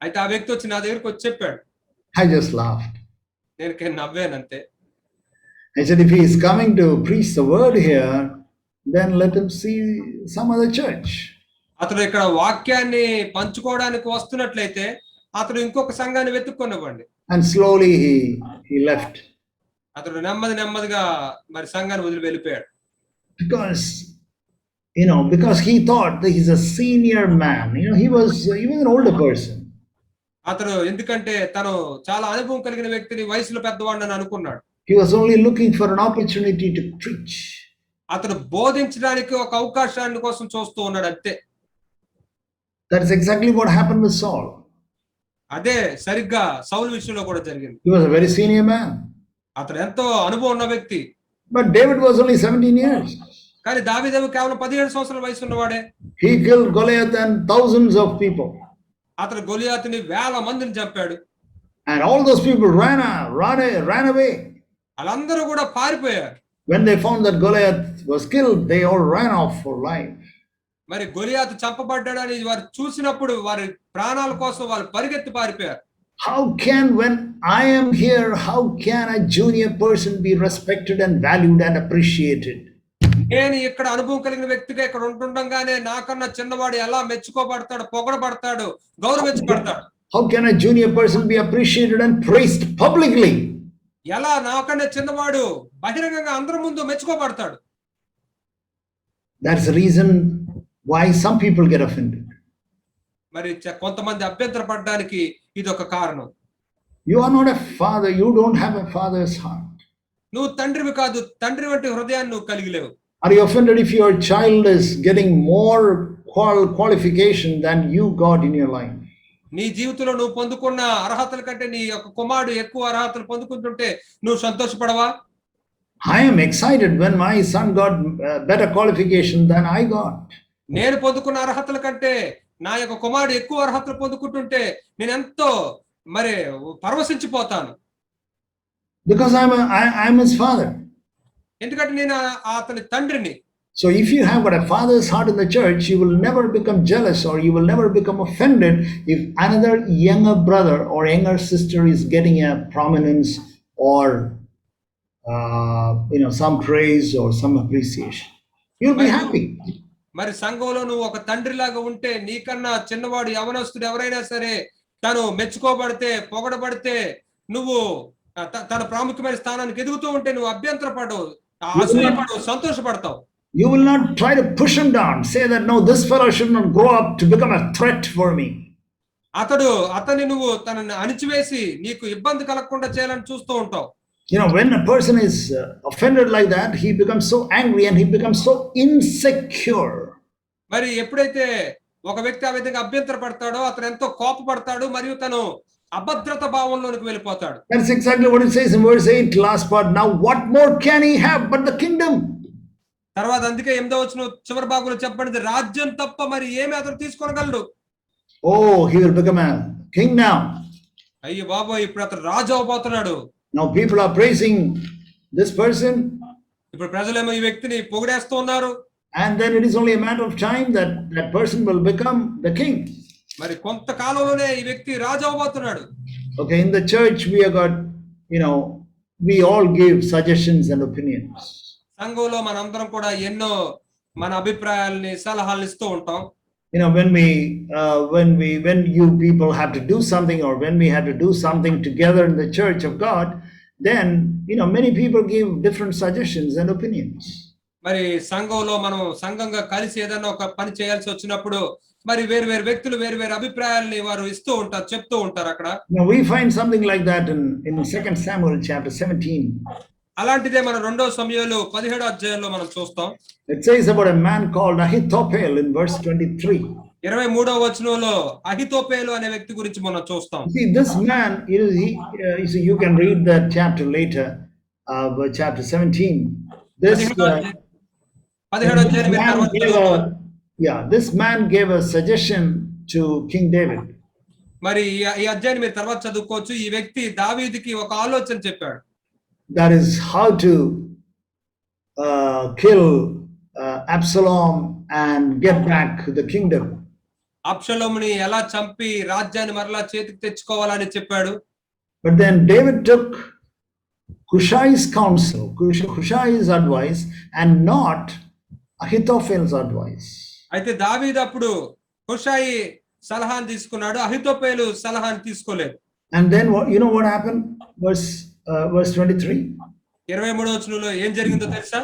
అయితే ఆ వ్యక్తి వచ్చి నా దగ్గరికి వచ్చి చెప్పాడు. I just laughed. నేను నవ్వానంతే. I said, if he is coming to preach the word here, then let him see some other church. అతను ఇక్కడ వాక్యాన్ని పంచుకోవడానికి వస్తున్నట్లయితే అతను ఇంకొక సంఘాన్ని వెతుక్కొనివ్వండి. And slowly he left. అతను నెమ్మదిగా మరి సంఘాన్ని వదిలి వెళ్ళిపోయాడు. Because he thought that he's a senior man. He was an older person. అతను ఎందుకంటే తను చాలా అనుభవం కలిగిన వ్యక్తిని, వయసులో పెద్దవాడిని అనుకున్నాడు. He was only looking for an opportunity to preach. అతను బోధించడానికి ఒక అవకాశాన్ని కోసం చూస్తూ ఉన్నాడు అంతే. That is exactly what happened with Saul. అదే సరిగ్గా సౌలు విషయంలో కూడా జరిగింది. He was a very senior man. అతడు ఎంతో అనుభవం ఉన్న వ్యక్తి. But David was only 17 years. కానీ దావీదు కేవలం 17 సంవత్సరాల వయసు ఉన్నవాడే. He killed Goliath and thousands of people. అతడు గొలియాతుని వేల మందిని చంపాడు. And all those people ran away. వాళ్ళందరూ కూడా పారిపోయారు. When they found that Goliath was killed, they all ran off for life. మరి గొలియాతు చంపబడ్డాడని వారు చూసినప్పుడు వారి ప్రాణాల కోసం వాళ్ళు పరిగెత్తి పారిపోయారు. When I am here, how can a junior person be respected and valued and appreciated? నేను ఇక్కడ అనుభవం కలిగిన వ్యక్తిగా ఇక్కడ ఉంటుండగానే నాకన్నా చిన్నవాడు ఎలా మెచ్చుకోబడతాడు, పొగడబడతాడు, గౌరవించబడతాడు? How can a junior person be appreciated and praised publicly? ఎలా నాకన్నా చిన్నవాడు బహిరంగంగా అందరి ముందు మెచ్చుకోబడతాడు? That's the reason why some people get offended. మరి కొంతమంది అభ్యంతరపడడానికి ఇది ఒక కారణం. You are not a father, you don't have a father's heart. నువ్వు తండ్రివి కాదు, తండ్రి వంటి హృదయాన్ని నువ్వు కలిగి లేవు. Are you offended if your child is getting more qualification than you got in your life? నీ జీవితంలో నువ్వు పొందుకున్న అర్హతల కంటే నీ యొక్క కుమారుడు ఎక్కువ అర్హతలు పొందుకుంటుంటే నువ్వు సంతోషపడవా? I am excited when my son got better qualification than I got. నేను పొందుకున్న అర్హతల కంటే నా యొక్క కుమారుడు ఎక్కువ అర్హతలు పొందుకుంటుంటే నేను ఎంతో మరి పరవశించిపోతాను. Because I'm his father. ఎందుకంటే నేను అతని తండ్రిని. So if you have got a father's heart in the church, you will never become jealous or you will never become offended if another younger brother or younger sister is getting a prominence or some praise or some appreciation. You'll be happy. మరి సంఘంలో నువ్వు ఒక తండ్రిలాగా ఉంటే నీకన్నా చిన్నవాడు యవనస్తుడు ఎవరైనా సరే తను మెచ్చుకోబడితే, పొగడబడితే నువ్వు తన ప్రాముఖ్యమైన స్థానానికి ఎదుగుతూ ఉంటే నువ్వు అభ్యంతరపడవు, అసూయపడవు, సంతోషపడతావు. You will not try to push him down, say that no, this fellow should not grow up to become a threat for me. అతన్ని నువ్వు తనని అణిచివేసి నీకు ఇబ్బంది కలగకుండా చేయాలని చూస్తూ ఉంటావు. When a person is offended like that, he becomes so angry and he becomes so insecure. మరి ఎప్పుడైతే ఒక వ్యక్తి ఆ విధంగా అభ్యంతరపడతాడో అతను ఎంతో కోపపడతాడు మరియు తను అభద్రత భావంలోనికి వెళ్ళిపోతాడు. That's exactly what it says in verse 8, last part. Now what more can he have but the kingdom? తర్వాత అందుకే 8వ వచనం చివరి భాగంలో చెప్పబడింది, రాజ్యం తప్ప మరి ఏమి అతను తీసుకోగలడు? Oh, he will become a king now. అయ్యో బాబోయ్, ఇప్పుడు అతను రాజు అవబోతున్నాడు. Now people are praising this person. ఇప్పుడు ప్రజలేమో ఈ వ్యక్తిని పొగిడేస్తూ ఉన్నారు. And then it is only a matter of time that that person will become the king. మరి కొంతకాలంలోనే ఈ వ్యక్తి రాజు అవబోతున్నాడు. Okay, in the church we have got, we all give suggestions and opinions. సంఘంలో మనందరం కూడా ఎన్నో మన అభిప్రాయాలని, సలహాలను ఇస్తూ ఉంటాం. When you people have to do something or when we have to do something together in the church of God, then many people give different suggestions and opinions. మరి సంఘంలో మనం సంఘంగా కలిసి ఏదైనా ఒక పని చేయాల్సి వచ్చినప్పుడు మరి వేరు వ్యక్తులు వేరు అభిప్రాయాలని వారు ఇస్తూ ఉంటారు, చెప్తూ ఉంటారు అక్కడ. We find something like that in 2 Samuel chapter 17. అలాంటిదే మన 2వ సమూయేలు 17వ అధ్యాయంలో మనం చూస్తాం. It says about a man called Ahithophel in verse 23. 23వ వచనంలో అహితోపేలు అనే వ్యక్తి గురించి మనం చూస్తాం. See, this man, you can read that chapter later, chapter 17. This man gave a suggestion to King David. మరి ఈ అధ్యాయాన్ని మీరు తర్వాత చదువుకోవచ్చు. ఈ వ్యక్తి దావీదుకి ఒక ఆలోచన చెప్పాడు. That is how to kill Absalom and get back the kingdom. అబ్షలోముని ఎలా చంపి రాజ్యాన్ని మరలా చేతికి తెచ్చుకోవాలని చెప్పాడు. But then David took Hushai's counsel, Hushai's advice, and not Ahithophel's advice. అయితే దావీదు అప్పుడు హుషాయి సలహాను తీసుకున్నాడు, అహితోపేలు సలహాను తీసుకోలేదు. And then what happened? Verse 23. 23వ వచనంలో ఏం జరిగిందో తెలుసా?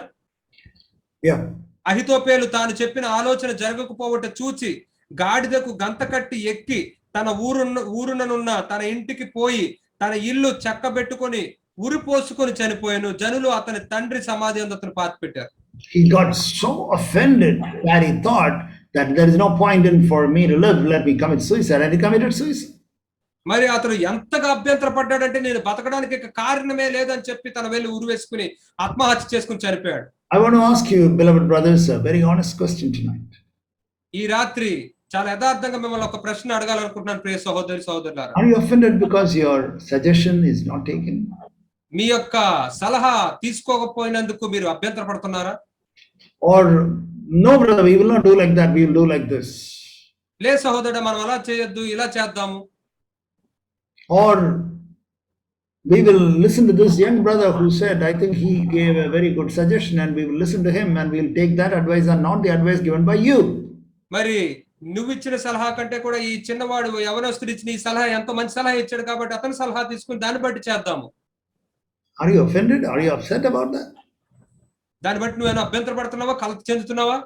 Yeah. అహితోపేలు తాను చెప్పిన ఆలోచన జరగకపోవట చూచి గాడిదకు గంత కట్టి ఎక్కి తన ఊరుననున్న తన ఇంటికి పోయి తన ఇల్లు చక్కబెట్టుకొని ఉరి పోసుకొని చనిపోయాను. జనులు అతని తండ్రి సమాధి యందు అతను పాతిపెట్టారు. He got so offended that he thought that there is no point in for me to live. Let me commit suicide. And he committed suicide. మరి అతను ఎంతగా అభ్యంతర పడ్డాడంటే నేను బతకడానికి ఇక కారణమే లేదని చెప్పి తన వెళ్ళి ఉరివేసుకుని ఆత్మహత్య చేసుకుని చనిపోయాడు. I want to ask you, beloved brothers, a very honest question tonight. ఈ రాత్రి చాలా యథార్థంగా మిమ్మల్ని ఒక ప్రశ్న అడగాలనుకుంటున్నాను ప్రియ సహోదరి సహోదరులారా. Are you offended because your suggestion is not taken? మీ యొక్క సలహా తీసుకోకపోయినందుకు మీరు అభ్యంతర పడుతున్నారా? Or no, brother, we will not do like that, we will do like this. లే సహోదరుడా, మనం అలా చేయొద్దు, ఇలా చేద్దాము. Or we will listen to this young brother who said, I think he gave a very good suggestion, and we will listen to him and we will take that advice and not the advice given by you. మరి నువ్వు ఇచ్చిన సలహా కంటే కూడా ఈ చిన్నవాడు యవనస్తుడు ఇచ్చిన ఈ సలహా ఎంతో మంచి సలహా ఇచ్చాడు కాబట్టి అతని సలహా తీసుకుని దాన్ని బట్టి చేద్దాము. Are you offended? Are you upset about that? దాన్ని బట్టి నువ్వేనా అభ్యంతర పడుతున్నావా, కలత చెందుతున్నావా?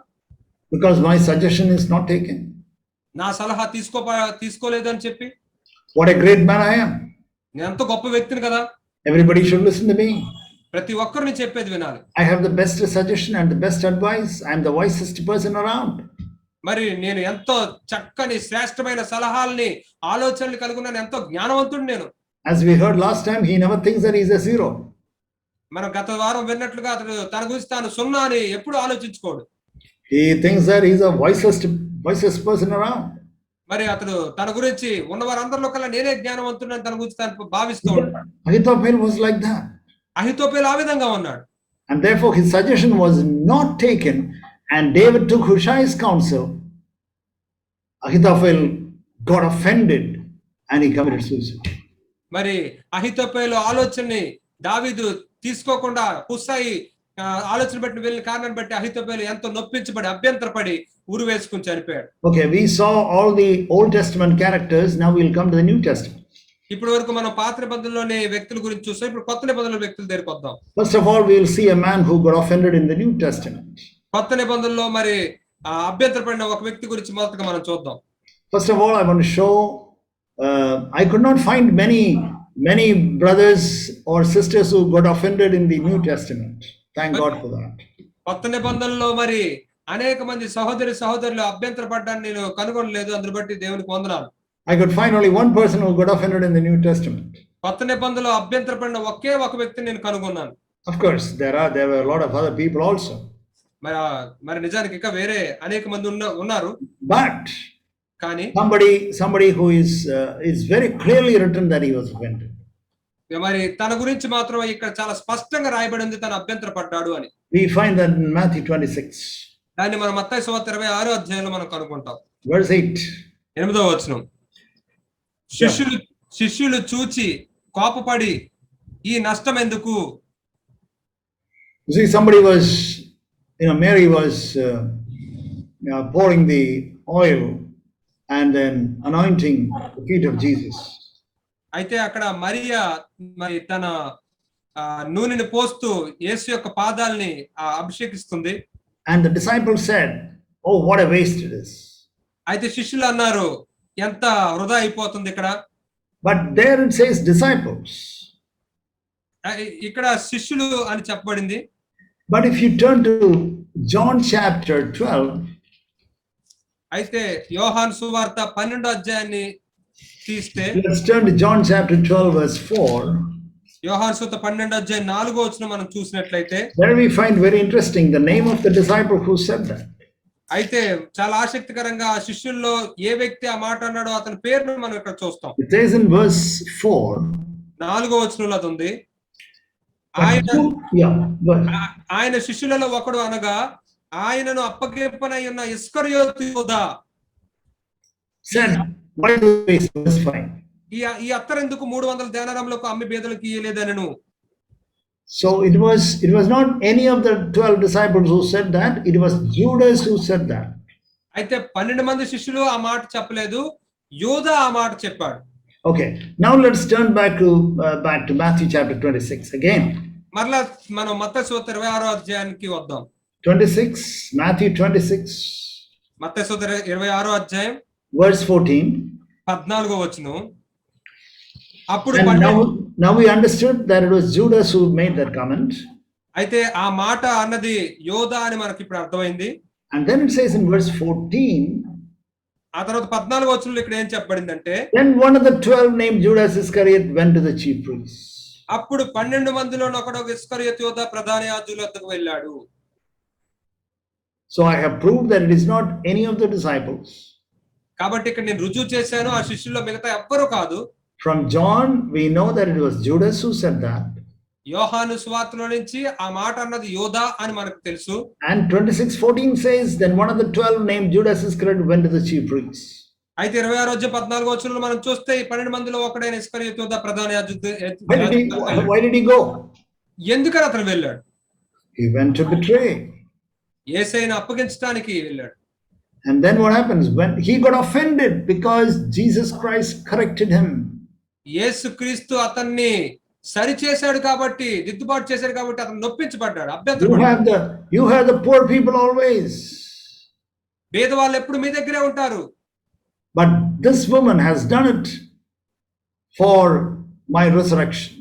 Because my suggestion is not taken. నా సలహా తీసుకోలేదు అని చెప్పి. What a great man I am. నేను ఎంతో గొప్ప వ్యక్తిని కదా. Everybody should listen to me. ప్రతి ఒక్కరు నేను చెప్పేది వినాలి. I have the best suggestion and the best advice. I am the wisest person around. మరి నేను ఎంతో చక్కని శ్రేష్టమైన సలహాలని ఆలోచనలు కలిగి ఉన్నాను, ఎంతో జ్ఞానవంతుడు నేను. As we heard last time, he never thinks that he is a zero. మనం గత వారం విన్నట్లుగా అతడు తన గురించి తాను సున్నా అని ఎప్పుడు ఆలోచించుకోడు. He thinks that he is the wisest person around. మరి అతడు తన గురించి ఉన్న వారందరిలో కల్లా నేనే జ్ఞానవంతుడని తన గురించి తాను భావిస్తూ ఉంటాడు. Ahithophel was like that. అహితోపేలు ఆ విధంగా ఉన్నాడు. And therefore his suggestion was not taken, and David took Hushai's counsel. Ahithophel got offended and he committed suicide. మరి అహితోపేలు ఆలోచనని దావీదు తీసుకోకుండా హుషాయి ఆలోచన బట్టి వెళ్ళిన కారణాన్ని బట్టి అహితోపేలు ఎంతో నొప్పించబడి అభ్యంతరపడి ఉరి వేసుకుని చనిపోయాడు. Okay, we saw all the Old Testament characters. Now we'll come to the New Testament. ఇప్పటి వరకు మనం పాత నిబంధనలోని వ్యక్తుల గురించి చూస్తాం. ఇప్పుడు కొత్త నిబంధనల వ్యక్తుల దగ్గరికి వద్దాం. First of all, we will see a man who got offended in the New Testament. కొత్త నిబంధనలో మరి అభ్యంతరపడిన ఒక వ్యక్తి గురించి మొదటగా మనం చూద్దాం. First of all, I want to show, I could not find many brothers or sisters who got offended in the New Testament. Thank God for that. కొత్త నిబంధనలో మరి అనేక మంది సహోదరులు అభ్యంతరపడ్డాన్ని నేను కనుగొనలేదు. అందుని బట్టి దేవునికి వందనాలు. I could find only one person who got offended in the New Testament. కొత్త నిబంధనలో అభ్యంతరపడిన ఒకే ఒక వ్యక్తిని నేను కనుగొన్నాను. Of course, there were a lot of other people also. మరి నిజానికి ఇంకా వేరే అనేక మంది ఉన్నారు. But కానీ somebody who is very clearly written that he was offended. మరి తన గురించి మాత్రం ఇక్కడ చాలా స్పష్టంగా రాయబడి ఉంది తన అభ్యంతరపడ్డాడు అని. We find that in Matthew 26. దాన్ని మనం మత్తయి సువార్త 26వ అధ్యాయంలో మనం కనుగొంటాం. Verse 8. 8వ వచనం. శిష్యులు చూచి కోపపడి ఈ నష్టం ఎందుకు? You see, somebody was, Mary was pouring the oil and then anointing the feet of Jesus. అయితే అక్కడ మరియా మరి తన నూనెని పోస్తూ యేసు యొక్క పాదాలని అభిషేకిస్తుంది. And the disciples said, "Oh, what a waste it is." అయితే శిష్యులు అన్నారు, ఎంత వృధా అయిపోతుంది ఇక్కడ. But there it says disciples. ఇక్కడ శిష్యులు అని చెప్పబడింది. But if you turn to John chapter 12, అయితే యోహాను సువార్త 12వ అధ్యాయాన్ని తీస్తే, let's turn to John chapter 12 verse 4. యోహాను సువార్త 12వ అధ్యాయం 4వ వచనం మనం చూసినట్లయితే, there we find very interesting the name of the disciple who said that. అయితే చాలా ఆసక్తికరంగా ఆ శిష్యుల్లో ఏ వ్యక్తి ఆ మాట అన్నాడో అతని పేరును మనం ఇక్కడ చూస్తాం. It says in verse 4. 4వ వచనంలో అది ఉంది. ఆయన శిష్యులలో ఒకడు అనగా ఆయనను అప్పగింపనై ఉన్న ఇస్కరియోతు యూదా said, "Why do you waste?" Verse 5. ఈ అత్తరెందుకు 300 దేనారములకు అమ్మి బేదలకు ఇయ్యలేదనను. So it was not any of the 12 disciples who said that, it was Judas who said that. అయితే 12 మంది శిష్యులు ఆ మాట చెప్పలేదు, యూదా ఆ మాట చెప్పాడు. Okay, now let's turn back to Matthew chapter 26 again. మరలా మనం మత్తయి సువార్త 26వ అధ్యాయానికి వద్దాం. 26, Matthew 26. మత్తయి సువార్త 26వ అధ్యాయం verse 14. 14వ వచనం. అప్పుడు now we understood that it was Judas who made that comment. అయితే ఆ మాట అన్నది యోదా అని మనకి ఇప్పుడు అర్థమైంది. And then it says in verse 14, ఆ తర్వాత 14వ వచనంలో ఇక్కడ ఏం చెప్పబడిందంటే, Then one of the 12 named Judas Iscariot went to the chief priests. అప్పుడు 12 మందిలో ఒకడు ఇస్కరియోతు యోధ ప్రధాన యాజకుల వద్దకు వెళ్ళాడు. So I have proved that it is not any of the disciples. కాబట్టి ఇక్కడ నేను రుజువు చేశాను, ఆ శిష్యుల్లో మిగతా ఎవ్వరూ కాదు. From John, we know that it was Judas who said that. యోహాను సువార్తలో నుంచి ఆ మాట అన్నది యోధా అని మనకు తెలుసు. And 26:14 says, then one of the 12 named Judas Iscariot went to the chief priests. అయితే 26 వచనంలో మనం చూస్తే ఈ 12 మందిలో ఒకడైన ఇస్కరియోతు యోధ ప్రధాన Why did he go? ఎందుకని అతను వెళ్ళాడు? He went to betray. యేసయ్యను అప్పగించడానికి వెళ్ళాడు. And then what happens? When he got offended because Jesus Christ corrected him. యేసుక్రీస్తు అతన్ని సరి చేశాడు కాబట్టి, దిద్దుబాటు చేశాడు కాబట్టి అతను నొప్పించబడ్డాడు, అభ్యంతరపడ్డాడు. You have the poor people always. పేదవాళ్ళు ఎప్పుడు మీ దగ్గరే ఉంటారు. But this woman has done it for my resurrection.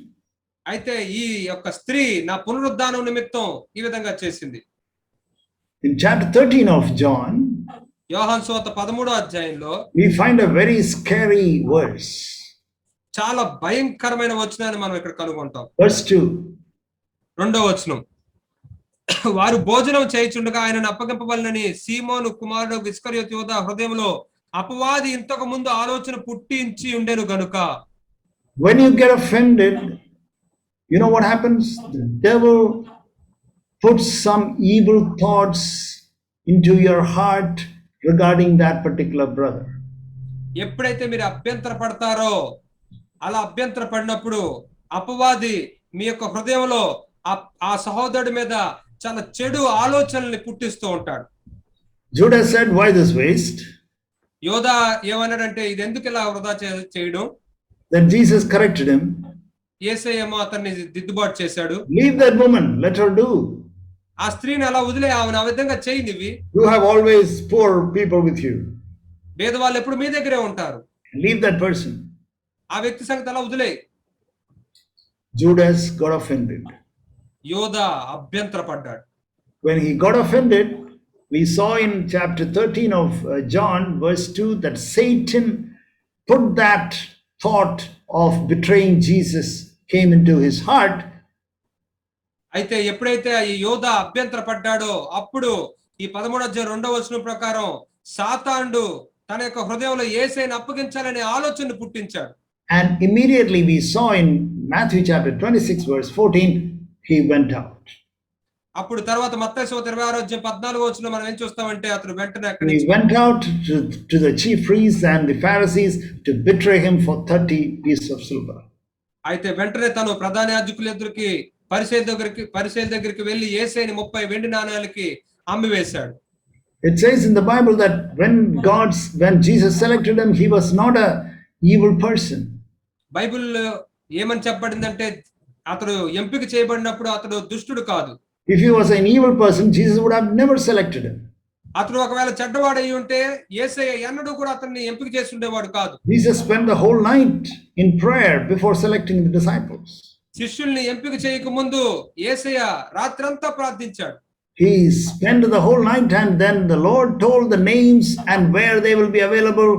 అయితే ఈ యొక్క స్త్రీ నా పునరుద్ధానం నిమిత్తం ఈ విధంగా చేసింది. In chapter 13 of John, యోహాను సువార్త 13వ అధ్యాయంలో we find a very scary verse. చాలా భయంకరమైన వచనాన్ని మనం ఇక్కడ కనుగొంటాం. Verse 2. రెండో వచనం, వారు భోజనం చేయుచుండగా ఆయనను అప్పగింపవలనని సీమోను కుమారుడు ఇస్కరియోతు యోధ హృదయంలో అపవాది ఇంతకు ముందు ఆలోచన పుట్టించి ఉండెను గనుక. When you get offended, you know what happens? The devil puts some evil thoughts into your heart regarding that particular brother. ఎప్పుడైతే మీరు అభ్యంతర పడతారో, అలా అభ్యంతర పడినప్పుడు అపవాది మీ యొక్క హృదయంలో ఆ సహోదరుడి మీద చాలా చెడు ఆలోచనల్ని పుట్టిస్తూ ఉంటాడు. Judas said, why this waste? యోధా ఏమన్నాడంటే, ఇది ఎందుకు ఇలా వృధా చేయడం? Then Jesus corrected him. యేసయ్య ఏమో అతన్ని దిద్దుబాటు చేశాడు. Leave that woman, let her do. ఆ స్త్రీని అలా వదిలే, ఆమెను ఆ విధంగా చేయి. నువ్వు You have always poor people with you. పేదవాళ్ళు ఎప్పుడు మీ దగ్గరే ఉంటారు. Leave that person. ఆ వ్యక్తి సంగతి అలా వదిలే. Judas got offended. యోధా అభ్యంతర పడ్డాడు. When he got offended, we saw in chapter 13 of John, verse 2, that Satan put that thought of betraying Jesus came into his heart. అయితే ఎప్పుడైతే ఈ యోధా అభ్యంతర పడ్డాడో అప్పుడు ఈ 13వ అధ్యాయం 2వ వచనం ప్రకారం సాతానుడు తన యొక్క హృదయంలో యేసయ్యను అప్పగించాలనే ఆలోచన పుట్టించాడు. And immediately we saw in Matthew chapter 26 verse 14, he went out. అప్పుడు తర్వాత మత్తయి సువార్త 26వ అధ్యాయం 14వ వచనంలో మనం ఏం చూస్తామంటే అతను వెంటనే అక్కడి He నుంచి went out to the chief priests and the Pharisees to betray him for 30 pieces of silver. అయితే వెంటనే తను ప్రధాన యాజకుల ఎదురుకి పరిసయ్యుల దగ్గరికి వెళ్ళి యేసయ్యని 30 వెండి నాణేలకి అమ్మివేశాడు. It says in the Bible that when Jesus selected him, he was not a evil person. బైబిల్లో ఏమని చెప్పబడిందంటే అతడు ఎంపిక చేయబడినప్పుడు అతడు దుష్టుడు కాదు. If he was an evil person, Jesus would have never selected him. అతడు ఒకవేళ చెడ్డవాడు అయి ఉంటే యేసయ్య ఎన్నడూ కూడా అతన్ని ఎంపిక చేసి ఉండేవాడు కాదు. Jesus spent the whole night in prayer before selecting the disciples. శిష్యుల్ని ఎంపిక చేయక ముందు యేసయ్య రాత్రంతా ప్రార్థించాడు. He spent the whole night, and then the Lord told the names and where they will be available.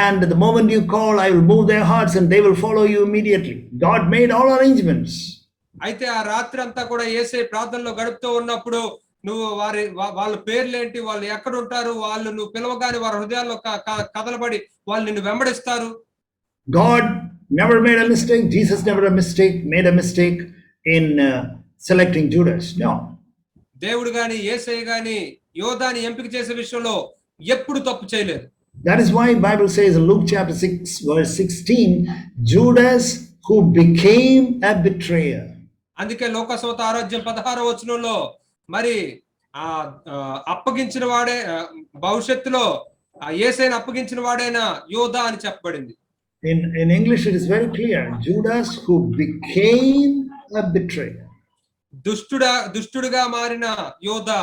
And the moment you call, I will move their hearts and they will follow you immediately. God made all arrangements. అయితే ఆ రాత్రి అంతా కూడా యేసయ్య ప్రార్థనలో గడుపుతూ ఉన్నప్పుడు నువ్వు వాళ్ళ పేర్లేంటి, వాళ్ళు ఎక్కడ ఉంటారు, వాళ్ళు నువ్వు పిలవగానే వారి హృదయాల్లో కదలబడి వాళ్ళు నిన్ను వెంబడిస్తారు. God never made a mistake. Jesus never made a mistake in selecting Judas. No. దేవుడు గాని యేసయ్య గాని యోధాని ఎంపిక చేసే విషయంలో ఎప్పుడు తప్పు చేయలేదు. That is why Bible says in Luke chapter 6 verse 16, Judas who became a betrayer. అందుకే లోకాసువార్త 6వ అధ్యాయం 16వ వచనంలో మరి అప్పగించిన వాడే భవిష్యత్తులో యేసయ్యను అప్పగించిన వాడైన యోధా అని చెప్పబడింది. In English it is very clear, Judas who became a betrayer. దుష్టుడుగా మారిన యోధా.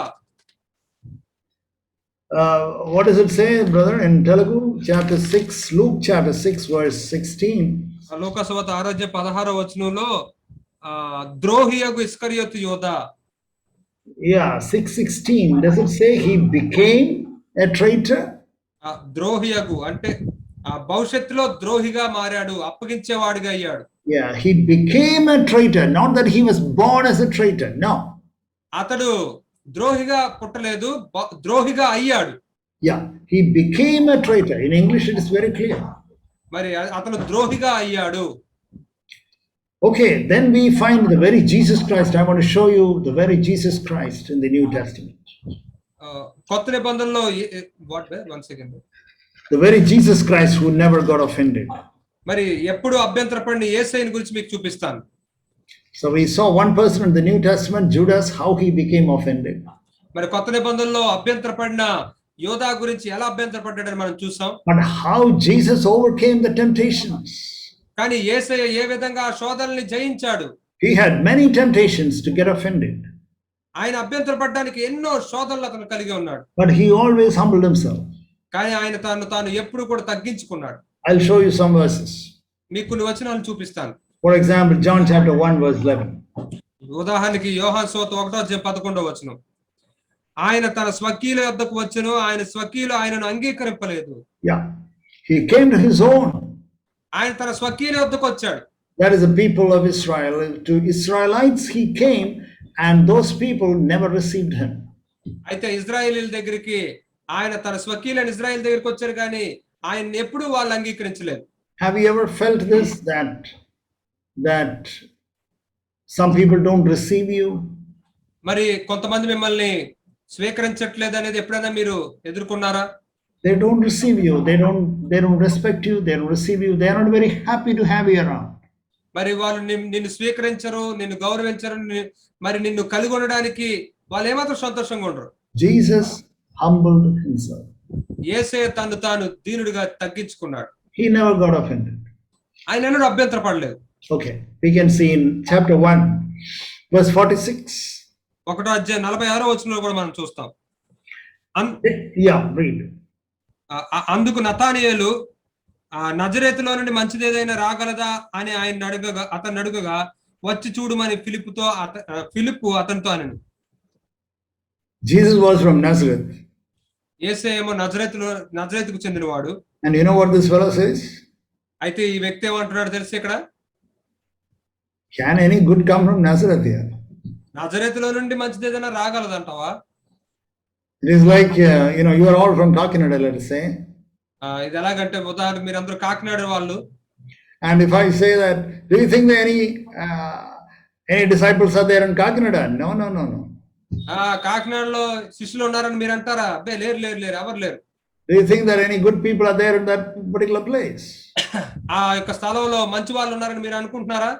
What does it say, brother, in Telugu? Chapter 6, Luke chapter 6 verse 16. లోకాసువార్త 6వ అధ్యాయం 16వ వచనంలో ద్రోహియగు ఇస్కరియోతు యోధా. Yeah, 6:16. Does it say he became a traitor? ద్రోహియగు అంటే భవిష్యత్తులో ద్రోహిగా మారాడు, అప్పగించేవాడిగా అయ్యాడు. Yeah, he became a traitor, not that he was born as a traitor. No. అతడు ద్రోహిగా పుట్టలేదు, ద్రోహిగా అయ్యాడు. Yeah, he became a traitor. In English, it is very clear. మరి అతను ద్రోహిగా అయ్యాడు. Okay, then we find the very Jesus Christ. I want to show you the very Jesus Christ in the New Testament. కొత్త నిబంధనలో one second. The very Jesus Christ who never got offended. మరి ఎప్పుడు అభ్యంతరపడిన యేసయ్యని గురించి మీకు చూపిస్తాను. So we saw one person in the New Testament, Judas, how he became offended. మరి కొత్త నిబంధనలో అభ్యంతరపడిన యోధా గురించి ఎలా అభ్యంతరపడ్డాడని మనం చూసాం. But how Jesus overcame the temptations. కానీ యేసయ్య ఏ విధంగా ఆ శోధనల్ని జయించాడు. He had many temptations to get offended. ఆయన అభ్యంతరపడడానికి ఎన్నో శోధనలు అతను కలిగి ఉన్నాడు. But he always humbled himself. కానీ ఆయన తాను ఎప్పుడు కూడా తగ్గించుకున్నాడు. I'll show you some verses. మీకు కొన్ని వచనాలు చూపిస్తాను. For example, John chapter 1 verse 11. ఉదాహరణకి యోహాను సువార్త 1:11 వచనం. ఆయన తన స్వకీయుల వద్దకు వచ్చెను, ఆయన స్వకీయులు ఆయనను అంగీకరింపలేదు. Yeah. He came to his own. ఆయన తన స్వకీయుల వద్దకు వచ్చాడు. That is the people of Israel. To Israelites he came and those people never received him. అయితే ఇశ్రాయేలీయుల దగ్గరికి ఆయన తన స్వకీయులైన ఇశ్రాయేల్ దగ్గరికి వచ్చారు కానీ ఆయన ఎప్పుడు వాళ్ళు అంగీకరించలేదు. Have you ever felt this, that some people don't receive you? మరి కొంతమంది మిమ్మల్ని స్వీకరించట్లేదు అనేది ఎప్పుడైనా మీరు ఎదుర్కొన్నారా? They don't receive you. They don't respect you. They don't receive you. They are not very happy to have you around. మరి వాళ్ళు నిన్ను స్వీకరించరు, నిన్ను గౌరవించరు, మరి నిన్ను కలిగి ఉండడానికి వాళ్ళు ఏమాత్రం సంతోషంగా ఉండరు. Jesus humbled himself. యేసయ్య తాను దీనుడిగా తగ్గించుకున్నాడు. He never got offended. ఆయన ఎన్నడూ అభ్యంతరపడలేదు. Okay, we can see in chapter 1 verse 46. 1వ అధ్యాయం 46వ వచనంలో కూడా మనం చూస్తాం. Yeah, read. అందుకు నతానియేలు నజరేతులో నుండి మంచిది ఏదైనా రాగలదా అని అతన్ని అడుగగా వచ్చి చూడమని ఫిలిప్పు అతనితో అనను. Jesus was from Nazareth. యేసయ్య ఏమో నజరేతుకు చెందినవాడు. And you know what this fellow says? అయితే ఈ వ్యక్తి ఏమంటున్నాడు తెలుసు ఇక్కడ? Can any good come from Nazareth here? నజరేతులో నుండి మంచిది ఏదైనా రాగలదంటావా? It is like, you are all from Kakinada, let us say. ఇది ఎలాగంటే ఉదాహరణ మీరందరూ కాకినాడ వాళ్ళు. And if I say that, do you think that any disciples are there in Kakinada? No. కాకినాడలో శిష్యులు ఉన్నారని మీరు అంటారా? అబ్బే లేరు ఎవరు లేరు. Do you think that any good people are there in that particular place? ఆ యొక్క స్థలంలో మంచి వాళ్ళు ఉన్నారని మీరు అనుకుంటున్నారా?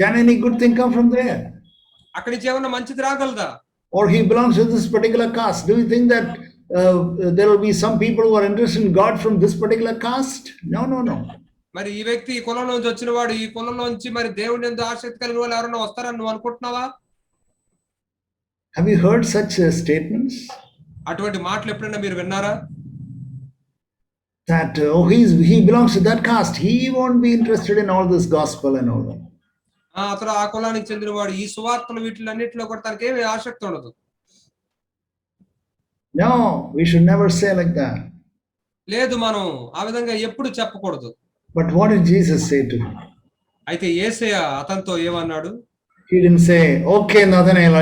Can any good thing come from there? అక్కడి నుంచి ఏమన్నా మంచిది రాగలదా? Or he belongs to this particular caste. Do you think that there will be some people who are interested in God from this particular caste? No. మరి ఈ వ్యక్తి ఈ కులంలో నుంచి వచ్చిన వాడు, ఈ కులంలో నుంచి మరి దేవుని యందు ఆసక్తి కలిగిన వాళ్ళు ఎవరైనా వస్తారని నువ్వు అనుకుంటున్నావా? Have you heard such statements? అటువంటి మాటలు ఎప్పుడైనా మీరు విన్నారా? That he belongs to that caste. He won't be interested in all this gospel and all that. అతను ఆ కులానికి చెందినవాడు, ఈ సువార్తలు వీటిలన్నిటిలో కూడా తనకి ఏమీ ఆసక్తి ఉండదు. No, we should never say like that. లేదు, మనం ఆ విధంగా ఎప్పుడు చెప్పకూడదు. But what did Jesus say to him? అయితే యేసయ్య అతనితో ఏమన్నాడు? He didn't say, okay, Nathanael,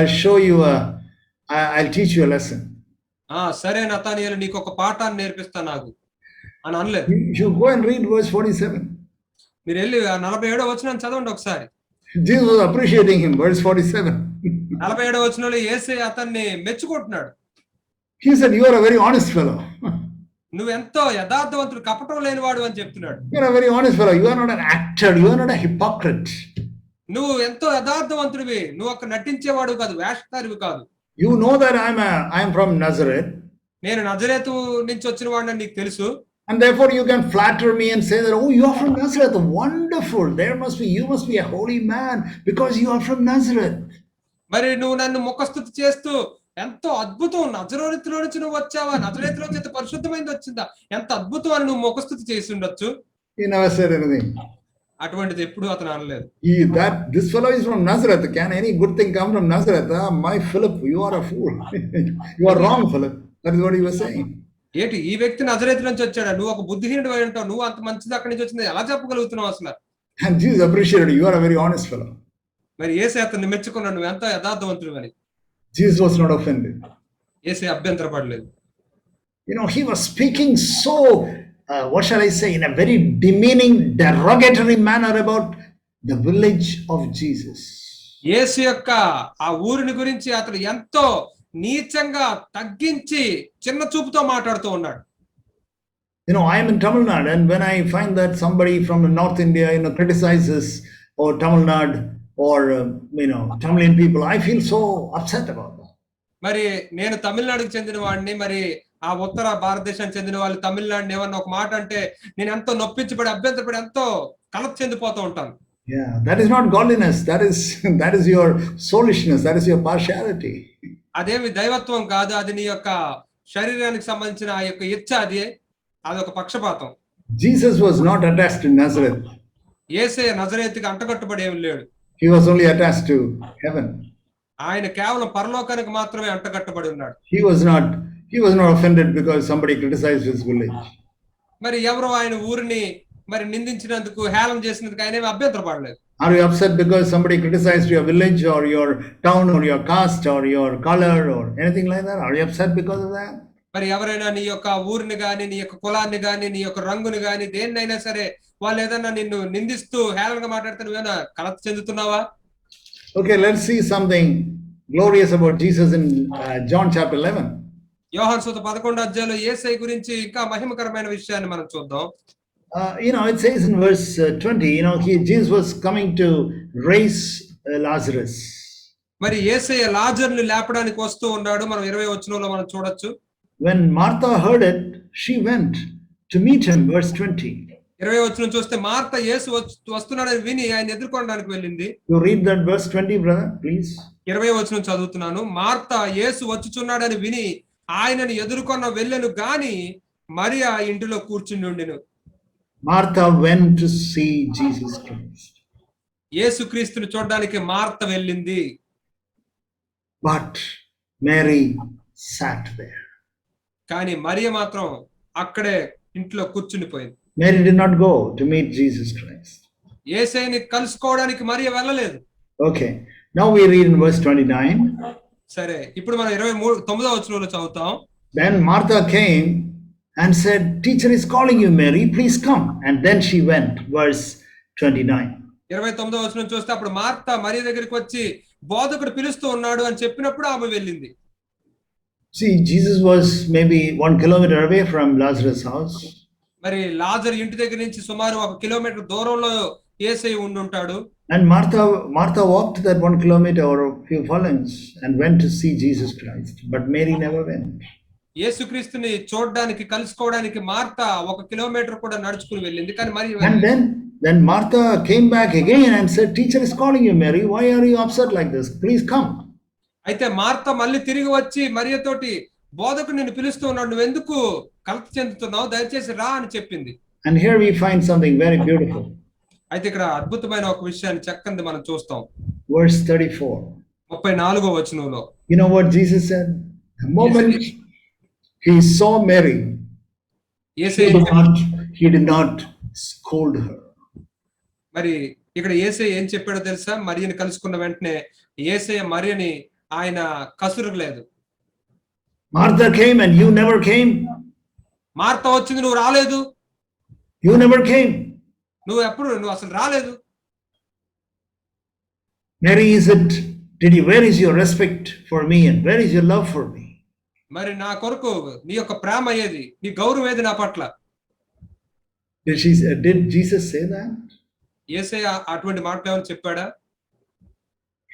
I'll teach you a lesson. సరే నతానియేలు, నీకు ఒక పాఠాన్ని నేర్పిస్తా నాకు అని అనలేదు. You go and read verse 47. మీరు వెళ్ళి 47వ వచనం చదవండి ఒకసారి. Jesus was appreciating him, verse 47. 47వ వచనంలో యేసయ్య అతన్ని మెచ్చుకుంటున్నాడు. He said, you are a very honest fellow. నువ్వు ఎంతో యథార్థవంతుడు, కపటం లేనివాడు అని చెప్తున్నాడు. You are a very honest fellow. You are not an actor. You are not a hypocrite. నువ్వు ఎంతో యథార్థవంతుడివి, నువ్వు అక్కడ నటించేవాడు కాదు, వేషధారివి కాదు. You know that I am from Nazareth. నేను నజరేతు నుంచి వచ్చిన వాడిని నీకు తెలుసు. And therefore you can flatter me and say that, oh, you are from Nazareth. Wonderful. You must be a holy man because you are from Nazareth. మరి నువ్వు నన్ను ముఖస్తుతి చేస్తూ ఎంతో అద్భుతం, నజరేతులో నుంచి నువ్వు వచ్చావా, నజరేతులో నుంచి పరిశుద్ధమైనది వచ్చిందా, ఎంత అద్భుతం అని నువ్వు ముఖస్తుతి చేసి ఉండొచ్చు. He never said anything. అటువంటిది ఎప్పుడు అతను అనలేదు. This fellow is from Nazareth. Can any good thing come from Nazareth? My Philip, you are a fool. You are wrong, Philip. That is what he was saying. ఏంటి ఈ వ్యక్తి నజరేతు నుంచి వచ్చాడా, నువ్వు ఒక బుద్ధిహీనుడు అయి ఉంటావు, నువ్వు అంత మంచిది అక్కడి నుంచి వచ్చింది ఎలా చెప్పగలుగుతున్నావు అసలు? And Jesus appreciated, you are a very honest fellow. మరి యేసే అతన్ని మెచ్చుకున్నాడు, నువ్వు ఎంత యథార్థవంతుడు అని. Jesus was not offended. యేసే అభ్యంతరపడలేదు. He was speaking so, what shall I say, in a very demeaning, derogatory manner about the village of Jesus. యేసు యొక్క ఆ ఊరిని గురించి అతడు ఎంతో నీచంగా తగ్గించి చిన్న చూపుతో మాట్లాడుతూ ఉన్నాడు. I am in Tamil Nadu, and when I find that somebody from North India, criticizes or Tamil Nadu or Tamilian people, I feel so upset about that. మరి నేను తమిళనాడుకి చెందిన వాడిని, మరి ఆ ఉత్తర భారతదేశానికి చెందిన వాళ్ళు తమిళనాడుని ఏమన్నా ఒక మాట అంటే నేను ఎంతో నొప్పించబడి అభ్యంతరపడి ఎంతో కలత చెందిపోతూ ఉంటాను. Yeah, that is not godliness. That is your soulishness. That is your partiality. అదేమి దైవత్వం కాదు, అది నీ యొక్క శరీరానికి సంబంధించిన ఆ యొక్క ఇచ్చ, అదొక పక్షపాతం. Jesus was not attached to Nazareth. యేసే నజరేతుకి అంటగట్టుబడి ఏమీ లేడు. He was only attached to heaven. ఆయన కేవలం పరలోకానికి మాత్రమే అంటగట్టుబడి ఉన్నాడు. He was not offended because somebody criticized his village. మరి ఎవరో ఆయన ఊరిని మరి నిందించినందుకు, హేళన చేసినందుకు ఆయన ఏమీ అభ్యంతరపడలేదు. Are you upset because somebody criticized your village or your town or your caste or your color or anything like that? Are you upset because of that? మరి ఎవరైనా నీ యొక్క ఊరిని గాని, నీ యొక్క కులాన్ని గాని, నీ యొక్క రంగుని గాని, దేన్నైనా సరే వాళ్ళు ఏదన్నా నిన్ను నిందిస్తూ హేళనగా మాట్లాడితే నువ్వేనా కలత చెందుతున్నావా? Okay, let's see something glorious about Jesus in John chapter 11. యోహాను సువార్త 11వ అధ్యాయంలో యేసయ్య గురించి ఇంకా మహిమకరమైన విషయాన్ని మనం చూద్దాం. It says in verse 20, Jesus was coming to raise Lazarus. మరి యేసయ్య లాజరుని లేపడానికి వస్తూ ఉన్నాడు. మనం 20వ వచనంలో మనం చూడొచ్చు. When Martha heard it, she went to meet him. Verse 20. 20వ వచనం చూస్తే మార్త యేసు వస్తున్నాడని విని ఆయన ఎదుర్కొనడానికి వెళ్ళింది. You read that verse 20, brother, please. 20వ వచనం చదువుతున్నాను. మార్త యేసు వచ్చుచున్నాడని విని ఆయనను ఎదుర్కొన్న వెళ్ళెను గాని మరియా ఇంటిలో కూర్చుని ఉండెను. Martha went to see Jesus Christ. యేసుక్రీస్తుని చూడడానికి మార్త వెళ్ళింది. But Mary sat there. కానీ మరియ మాత్రం అక్కడే ఇంట్లో కూర్చుని పోయింది. Mary did not go to meet Jesus Christ. యేసయ్యని కలుసుకోవడానికి మరియ వెళ్ళలేదు. Okay. Now we read in verse 29. సరే, ఇప్పుడు మనం 29వ వచనంలో చదువుతాం. Then Martha came and said, "Teacher is calling you, Mary. Please come." And then she went. Verse 29. 29వ వచనం చూస్తే అప్పుడు మార్త మరియ దగ్గరికి వచ్చి బోధకుడు పిలుస్తూ ఉన్నాడు అని చెప్పినప్పుడు ఆమె వెళ్ళింది. See, Jesus was maybe 1 kilometer away from Lazarus' house. మరి లాజరు ఇంటి దగ్గర నుంచి సుమారు 1 కిలోమీటర్ దూరంలో యేసయ్య ఉండుంటాడు. And Martha walked that 1 kilometer or a few furlongs and went to see Jesus Christ. But Mary never went. యేసుక్రీస్తుని చూడడానికి కలుసుకోవడానికి మార్త 1 కిలోమీటర్ కూడా నడుచుకుని వెళ్ళింది. కానీ మరి And then Martha came back again and said, "Teacher is calling you, Mary. Why are you upset like this? Please come." అయితే మార్త మళ్ళీ తిరిగి వచ్చి మరియతోటి బోధకుడు నిన్ను పిలుస్తూ ఉన్నాడు, నువ్వెందుకు కలత చెందుతున్నావు, దయచేసి రా అని చెప్పింది. And here we find something very beautiful. అయితే ఇక్కడ అద్భుతమైన ఒక విషయాన్ని చక్కనిది మనం చూస్తాం. Verse 34. 34వ వచనంలో You know what Jesus said? The moment he saw Mary, he did not scold her. మరి ఇక్కడ యేసయ్య ఏం చెప్పాడో తెలుసా? మరియని కలుసుకున్న వెంటనే యేసయ్య మరియని ఆయన కసురులేదు. Martha came and you never came. Martha వచ్చింది, నువ్వు రాలేదు. You never came. నువ్వు అసలు రాలేదు. Mary, where is your respect for me and where is your love for me? మరి నా కొరకు నీ యొక్క ప్రేమ ఏది, నీ గౌరవం ఏది నా పట్ల? Did Jesus say that? యేసయ్య అటువంటి మాటలు ఏమని చెప్పాడా?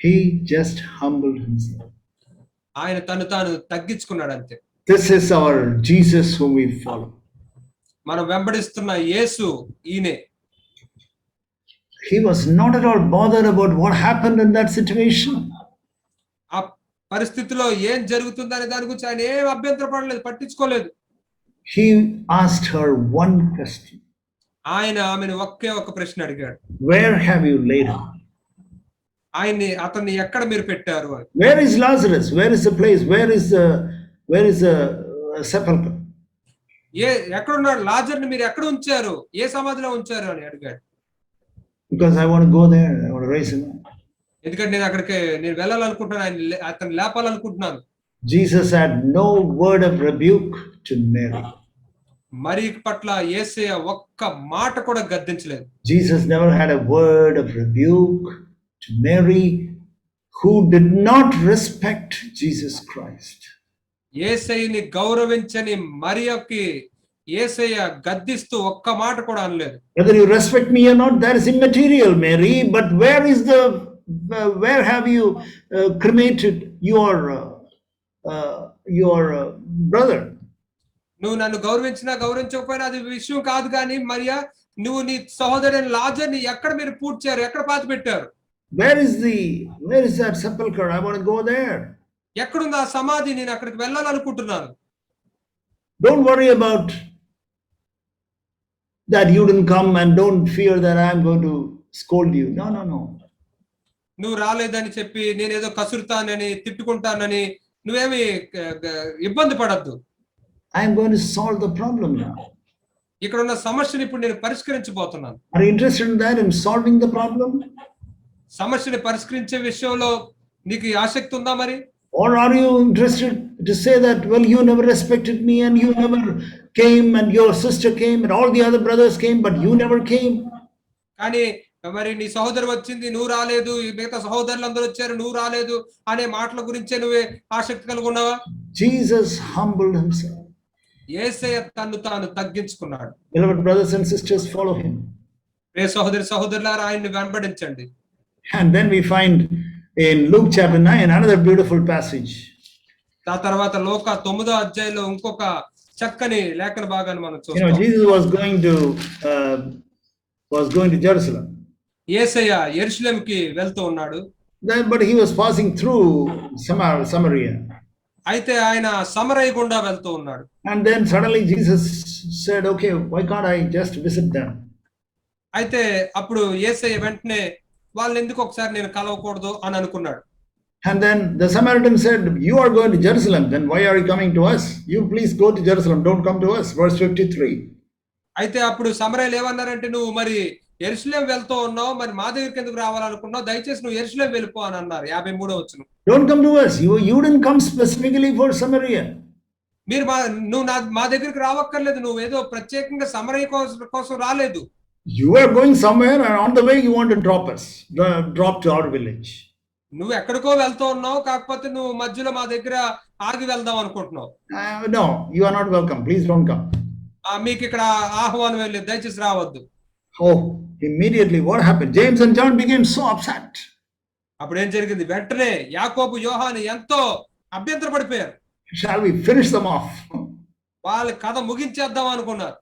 He just humbled himself. ఆయన తను తాను తగ్గించుకున్నాడు అంతే. This is our Jesus whom we follow. మనం వెంబడిస్తున్న యేసు ఈయనే. He was not at all bothered about what happened in that situation. ఆ పరిస్థితిలో ఏం జరుగుతుందనే దాని గురించి ఆయన ఏం అభ్యంతరపడలేదు, పట్టించుకోలేదు. He asked her one question. ఆయన ఆమెను ఒకే ఒక ప్రశ్న అడిగాడు. Where have you laid him? అతన్ని ఎక్కడ మీరు పెట్టారు అని. Where is Lazarus? Where is the place? Where is the sepulcher? ఎక్కడున్నాడు లాజర్ని మీరు ఎక్కడ ఉంచారు, ఏ సమాధిలో ఉంచారు అని అడిగాడు. Because I want to go there. I want to raise him up. ఎందుకంటే నేను వెళ్ళాలనుకుంటున్నాను, అతను లేపాలనుకుంటున్నాను. Jesus had no word of rebuke to Mary. మరి పట్ల యేసయ్య ఒక్క మాట కూడా గద్దించలేదు. Jesus never had a word of rebuke to Mary, who did not respect Jesus Christ. యేసయ్యని గౌరవించని మరియకి యేసయ్య గద్దిస్తూ ఒక్క మాట కూడా అనలేదు. Whether you respect me or not, that is immaterial, Mary. But where have you cremated your brother? నువ్వు నన్ను గౌరవించినా గౌరవించకపోయినా అది విషయం కాదు, కానీ మరియా నువ్వు నీ సహోదరుని లాజర్ని ఎక్కడ మీరు పూడ్చారు, ఎక్కడ పాతి పెట్టారు? Where is that sepulcher? I want to go there. ఎక్కడుంది ఆ సమాధి, నేను అక్కడికి వెళ్ళాలనుకుంటున్నాను. Don't worry about that you didn't come, and don't fear that I am going to scold you. No. నువ్వు రాలేదని చెప్పి నేనేదో కసురుతానని తిట్టుకుంటానని నువ్వేమి ఇబ్బంది పడద్దు. I am going to solve the problem now. ఇక్కడ ఉన్న సమస్యను ఇప్పుడు నేను పరిష్కరించబోతున్నాను. Are you interested in that, in solving the problem? సమస్యని పరిష్కరించే విషయంలో నీకు ఆసక్తి ఉందా మరి? Or are you interested to say that, well, you never respected me and you never came and your sister came and all the other brothers came, but you never came? కానీ మరి నీ సహోదరు వచ్చింది, నువ్వు రాలేదు, మిగతా సహోదరులందరూ వచ్చారు, నువ్వు రాలేదు అనే మాటల గురించే నువ్వే ఆసక్తి కలిగి ఉన్నావా? Jesus humbled himself. యేసయ్య తన్ను తాను తగ్గించుకున్నాడు. Beloved brothers and sisters, follow him. ప్రియ సహోదరులారా ఆయన్ని వెంబడించండి. And then we find in Luke chapter 9 another beautiful passage. ఆ తర్వాత లోక 9వ అధ్యాయంలో ఇంకొక చక్కని లేఖన భాగాన్ని మనం చూస్తాం. Jesus was going to Jerusalem. యేసయ్య యెరూషలేముకి వెళ్తూ ఉన్నాడు. But he was passing through Samaria. అయితే ఆయన సమరయ గుండా వెళ్తూ ఉన్నాడు. And then suddenly Jesus said, okay, why can't I just visit them? అయితే అప్పుడు యేసయ్య వెంటనే వాళ్ళని ఎందుకు ఒకసారి నేను కలవకూడదు అని అనుకున్నాడు. And then the Samaritan said, you are going to Jerusalem, then why are you coming to us? You please go to Jerusalem, don't come to us. Verse 53. అయితే అప్పుడు సమరయులు ఏమన్నారంటే, నువ్వు మరి యెరూషలేం వెళ్తూ ఉన్నావు, మరి మా దగ్గరికి ఎందుకు రావాలనుకున్నావు, దయచేసి నువ్వు యెరూషలేం వెళ్ళిపో అని అన్నారు. 53వ వచనం. Don't come to us. You didn't come specifically for Samaria. మీరు నువ్వు మా దగ్గరికి రావక్కర్లేదు, నువ్వు ఏదో ప్రత్యేకంగా సమరయ కోసం రాలేదు. You are going somewhere and on the way you want to drop to our village. నువ్వు ఎక్కడికో వెళ్తూ ఉన్నావు, కాకపోతే నువ్వు మధ్యలో మా దగ్గర ఆగి వెళ్దాం అనుకుంటున్నావు. No, you are not welcome. Please don't come. మీకు ఇక్కడ ఆహ్వానం లేదు, దయచేసి రావద్దు. Oh, immediately what happened? James and John became so upset. అప్పుడు ఏం జరిగింది? వెంటనే యాకోబు యోహాను ఎంతో అభ్యంతర పడిపోయారు. Shall we finish them off? వాళ్ళ కథ ముగించేద్దాం అనుకున్నారు.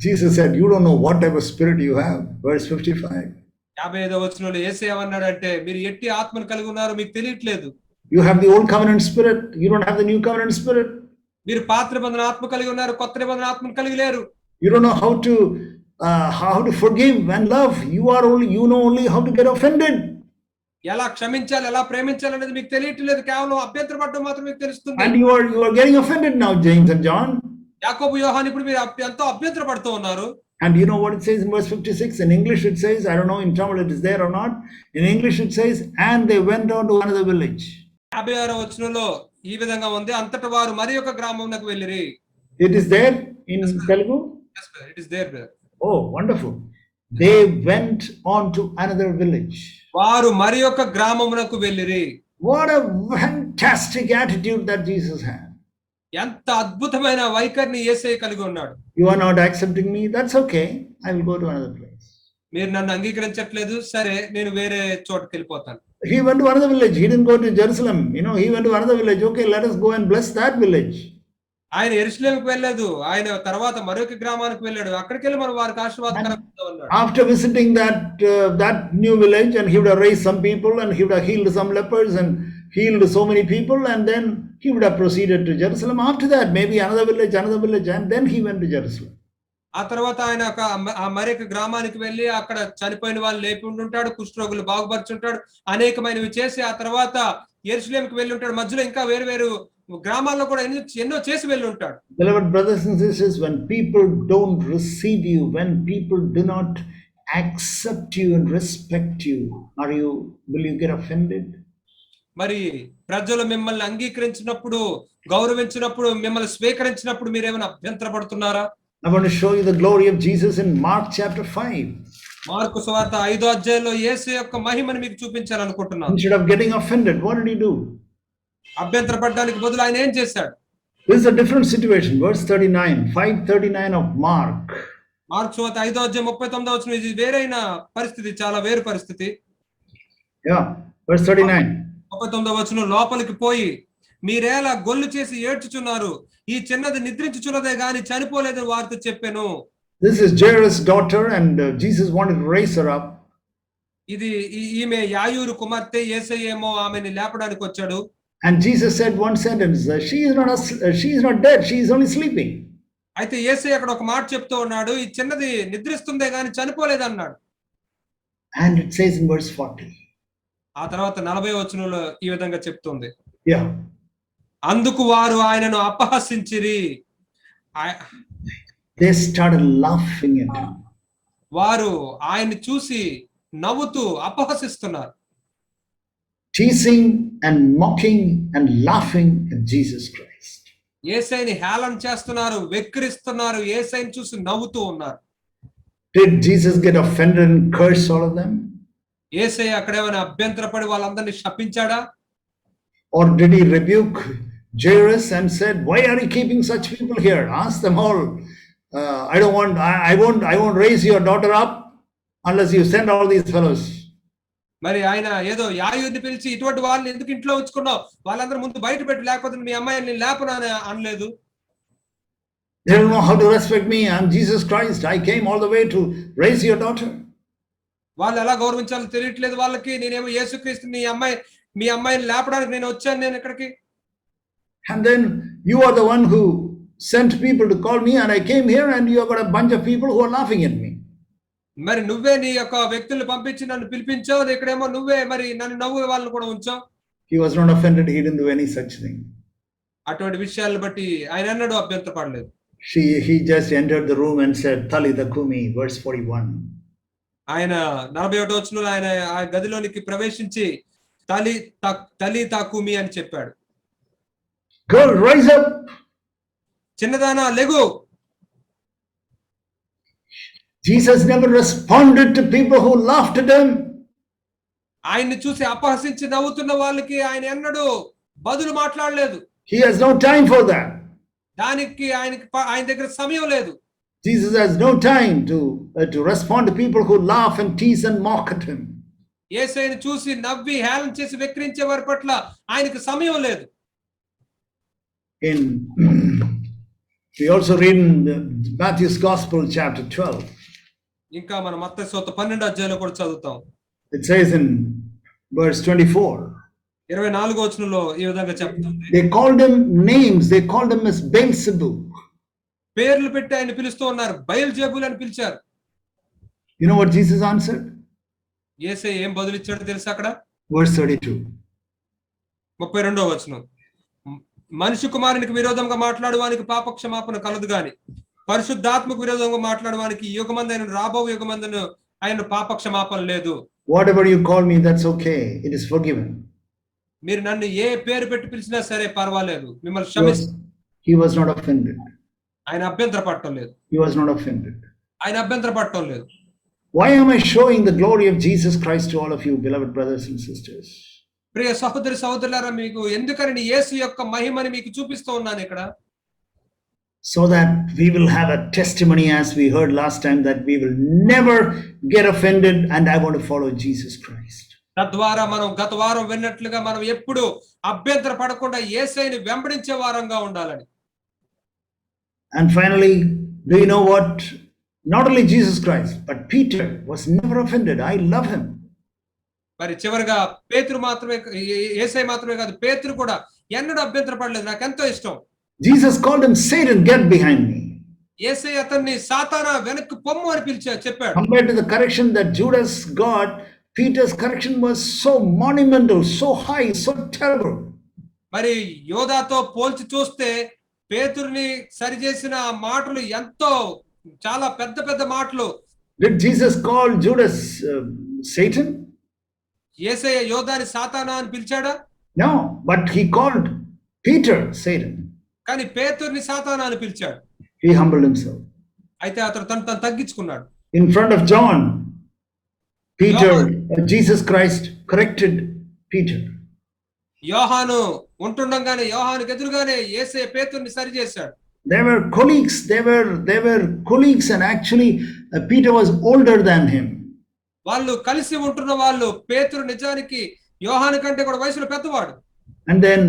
Jesus said, you don't know what type of spirit you have. Verse 55. 55వ వచనంలో యేసయ్య ఏమన్నాడంటే, మీరు ఎట్టి ఆత్మను కలిగి ఉన్నారు మీకు తెలియట్లేదు. You have the old covenant spirit. You don't have the new covenant spirit. మీరు పాత నిబంధన ఆత్మ కలిగి ఉన్నారు, కొత్త నిబంధన ఆత్మను కలిగి లేరు. You don't know how to forgive and love. You know only how to get offended. ఎలా క్షమించాలి, ఎలా ప్రేమించాలి అనేది మీకు తెలియట్లేదు, కేవలం అభ్యంతర పడడం మాత్రం మీకు తెలుస్తుంది. And you are getting offended now, James and John. యాకోబు యోహాను ఇప్పుడు మీరు ఎంతో అభ్యంతర పడుతూ ఉన్నారు. And you know what it says in verse 56? In English it says, I don't know in Tamil it is there or not. In English it says, and they went on to another village. 56వ వచనంలో ఈ విధంగా ఉంది, అంతట వారు మరి ఒక గ్రామమునకు వెళ్ళిరి. It is there in Telugu? Yes, brother. It is there, brother. Oh, wonderful. They went on to another village. వారు మరి ఒక గ్రామమునకు వెళ్ళిరి. What a fantastic attitude that Jesus had. ఎంత అద్భుతమైన వైఖరిని యేసయ్య కలిగి ఉన్నాడు. You are not accepting me, that's okay. I will go to another place. మీరు నన్ను అంగీకరించట్లేదు, సరే నేను వేరే చోటుకి వెళ్ళిపోతాను. He went to another village. He didn't go to Jerusalem. He went to another village. Okay, let us go and bless that village. ఆయన యెరూషలేముకు వెళ్ళలేదు, ఆయన తర్వాత మరొక గ్రామానికి వెళ్ళాడు. అక్కడికి వెళ్ళి మనం వారికి ఆశీర్వాదకరంగా ఉన్నాడు. After visiting that new village, and he would have raised some people, and he would have healed some lepers and healed so many people, and then he would have proceeded to Jerusalem. After that, maybe another village, and then he went to Jerusalem. ఆ తర్వాత ఆయన మరొక గ్రామానికి వెళ్ళి అక్కడ చనిపోయిన వాళ్ళు లేపి ఉండుంటాడు, కుష్ఠరోగులు బాగుపరుచుంటాడు, అనేకమైనవి చేసి ఆ తర్వాత యెరూషలేముకి వెళ్ళి ఉంటాడు. మధ్యలో ఇంకా వేరు గ్రామాల్లో కూడా ఎన్నో చేసి వెళ్ళి ఉంటాడు. Beloved brothers and sisters, when people don't receive you, when people do not accept you and respect you, will you get offended? మరి ప్రజలు మిమ్మల్ని అంగీకరించినప్పుడు, గౌరవించినప్పుడు, మిమ్మల్ని స్వీకరించినప్పుడు మీరేమైనా అభ్యంతరపడుతున్నారా? I want to show you the glory of Jesus in Mark chapter 5. Mark సువార్త 5వ అధ్యాయంలో యేసు యొక్క మహిమను మీకు చూపించాలనుకుంటున్నాను. Instead of getting offended, what did he do? అభ్యంతరపడడానికి బదులు ఆయన ఏం చేశాడు? This is a different situation. Verse 39, 5:39 of Mark. Mark సువార్త 5వ అధ్యాయం 39వ వచనం. ఇది వేరైన పరిస్థితి, చాలా వేరు పరిస్థితి. Yeah, verse 39. 39వ వచనం. లోపలికి పోయి మీరేలా గొల్లు చేసి ఏడ్చుచున్నారు, ఈ చిన్నది నిద్రించుచున్నదే గాని చనిపోలేదని వారితో చెప్పాను. This is Jairus' daughter, and Jesus wanted to raise her up. ఇది ఈమె యాయూరు కుమార్తె. యేసయ్య ఏమో ఆమెని లేపడానికి వచ్చాడు. And Jesus said one sentence, she is not dead, she is only sleeping. అయితే యేసయ్య అక్కడ ఒక మాట చెప్తూ ఉన్నాడు, ఈ చిన్నది నిద్రిస్తుందే గాని చనిపోలేదన్నాడు. And it says in verse 40. ఆ తర్వాత 40వ వచనంలో ఈ విధంగా చెప్తుంది. Yeah. అందుకు వారు ఆయనను అపహసించిరి. They started laughing at him. వారు ఆయన్ని చూసి నవ్వుతూ అపహసిస్తున్నారు. Teasing and mocking and laughing at Jesus Christ. యేసయ్యని హేళన చేస్తున్నారు, వెక్కిరిస్తున్నారు, యేసయ్యని చూసి నవ్వుతూ ఉన్నారు. Did Jesus get offended and curse all of them? యేసయ్య అక్కడేమైనా అభ్యంతరపడి వాళ్ళందరినీ శపించాడా? Or did he rebuke Jairus and said, why are you keeping such people here? Ask them all. I won't raise your daughter up unless you send all these fellows. మరి ఆయన ఏదో యాయూర్ని పిలిచి ఇటువంటి వాళ్ళని ఎందుకు ఇంట్లో ఉంచుకున్నావు, వాళ్ళందరూ ముందు బయట పెట్టి, లేకపోతే మీ అమ్మాయిని లేపను అని అనలేదు. They don't know how to respect me. I'm Jesus Christ. I came all the way to raise your daughter. వాళ్ళు ఎలా గౌరవించాలో తెలియట్లేదు వాళ్ళకి. నేనేమో యేసుక్రీస్తు మీ అమ్మాయిని లేపడానికి నేను వచ్చాను నేను ఇక్కడికి. And then you are the one who sent people to call me, and I came here, and you have got a bunch of people who are laughing at me. మరి నువ్వే నీ యొక్క వ్యక్తులను పంపించి నన్ను పిలిపించావు, ఇక్కడేమో నువ్వే మరి నన్ను నవ్వు వాళ్ళని కూడా ఉంచావు. He was not offended. He didn't do any such thing. అటువంటి విషయాలను బట్టి ఆయన అన్నాడు అభ్యంతరపడలేదు. He just entered the room and said, Talitha Kumi, verse 41. ఆయన 41వ వచనంలో ఆయన ఆ గదిలోనికి ప్రవేశించి తలీతా కుమి అని చెప్పాడు. Girl, rise up. చిన్నదానా లెగు. Jesus never responded to people who laughed at him. ఆయన్ని చూసి అపహసించి నవ్వుతున్న వాళ్ళకి ఆయన ఎన్నడూ బదులు మాట్లాడలేదు. He has no time for that. దానికి ఆయన దగ్గర సమయం లేదు. Jesus has no time to respond to people who laugh and tease and mock at him. యేసయ్యను చూసి నవ్వి హేళన చేసి వెక్కిరించే వారి పట్ల ఆయనకు సమయం లేదు. We also read in Matthew's Gospel chapter 12. ఇంకా మనం మత్తయి సువార్త 12వ అధ్యాయంలో కూడా చదువుతాం. It says in verse 24. 24వ వచనంలో ఈ విధంగా చెప్తుంది. They called him names. They called him as Beelzebub. పేర్లు పెట్టి ఆయన పిలుస్తూ ఉన్నారు. బయల్జెబూల్ అని పిలిచారు. You know what Jesus answered? యేసయ్య ఏం బదులు ఇచ్చాడో తెలుసా అక్కడ? Verse 32. 32వ వచనం. మనిషి కుమారునికి విరోధంగా మాట్లాడువానికి పాపక్షమాపణ కలదు గాని పరిశుద్ధాత్మకు విరోధంగా మాట్లాడువానికి యుగమందైన రాబో యుగమందను ఆయన పాపక్షమాపణ లేదు. Whatever you call me, that's okay. It is forgiven. మీరు నన్ను ఏ పేరు పెట్టి పిలిచినా సరే పర్వాలేదు, మిమ్మల్ని క్షమిస్తాను. He was not offended. ఆయన అభ్యంతరపడటం లేదు. He was not offended. ఆయన అభ్యంతరపడటం లేదు. Why am I showing the glory of Jesus Christ to all of you, beloved brothers and sisters? ప్రియ సహోదరి సహోదరులారా, మీకు ఎందుకని యేసు యొక్క మహిమని మీకు చూపిస్తూ ఉన్నాను ఇక్కడ. So that we will have a testimony, as we heard last time, that we will never get offended, and I want to follow Jesus Christ. తద్వారా మనం గత వారం విన్నట్లుగా మనం ఎప్పుడు అభ్యంతర పడకుండా యేసయ్యని వెంబడించే వారంగా ఉండాలని. And finally, do you know what? Not only Jesus Christ, but Peter was never offended. I love him. మరి చివరిగా పేతురు మాత్రమే, యేసయ్య మాత్రమే కాదు, పేతురు కూడా ఎన్నడూ అభ్యంతర పడలేదు. నాకు ఎంతో ఇష్టం. Jesus called him, Satan, get behind me. యేసయ్య అతన్ని సాతానా వెనక్కి పొమ్ము అని చెప్పాడు. Compared to the correction that Judas got, Peter's correction was so monumental, so high, so terrible. మరి యోధాతో పోల్చి చూస్తే పేతురుని సరిచేసిన మాటలు ఎంతో చాలా పెద్ద పెద్ద మాటలు. Did Jesus call Judas Satan? యేసయ్య యోధాని సాతానా అని పిలిచాడా? No, but he called Peter Satan. కానీ పేతురుని సాతానా అని పిలిచాడు. He humbled himself. అయితే అతను తను తగ్గించుకున్నాడు. In front of John, Jesus Christ corrected Peter. యోహాను ఉంటుండగానే యోహానుకి ఎదురుగానే యేసయ్య పేతురుని సరిచేశాడు. They were colleagues. They were colleagues, and actually Peter was older than him. వాళ్ళు కలిసి ఉంటున్న వాళ్ళు. పేతురు నిజానికి యోహాను కంటే కూడా వయసులో పెద్దవాడు. And then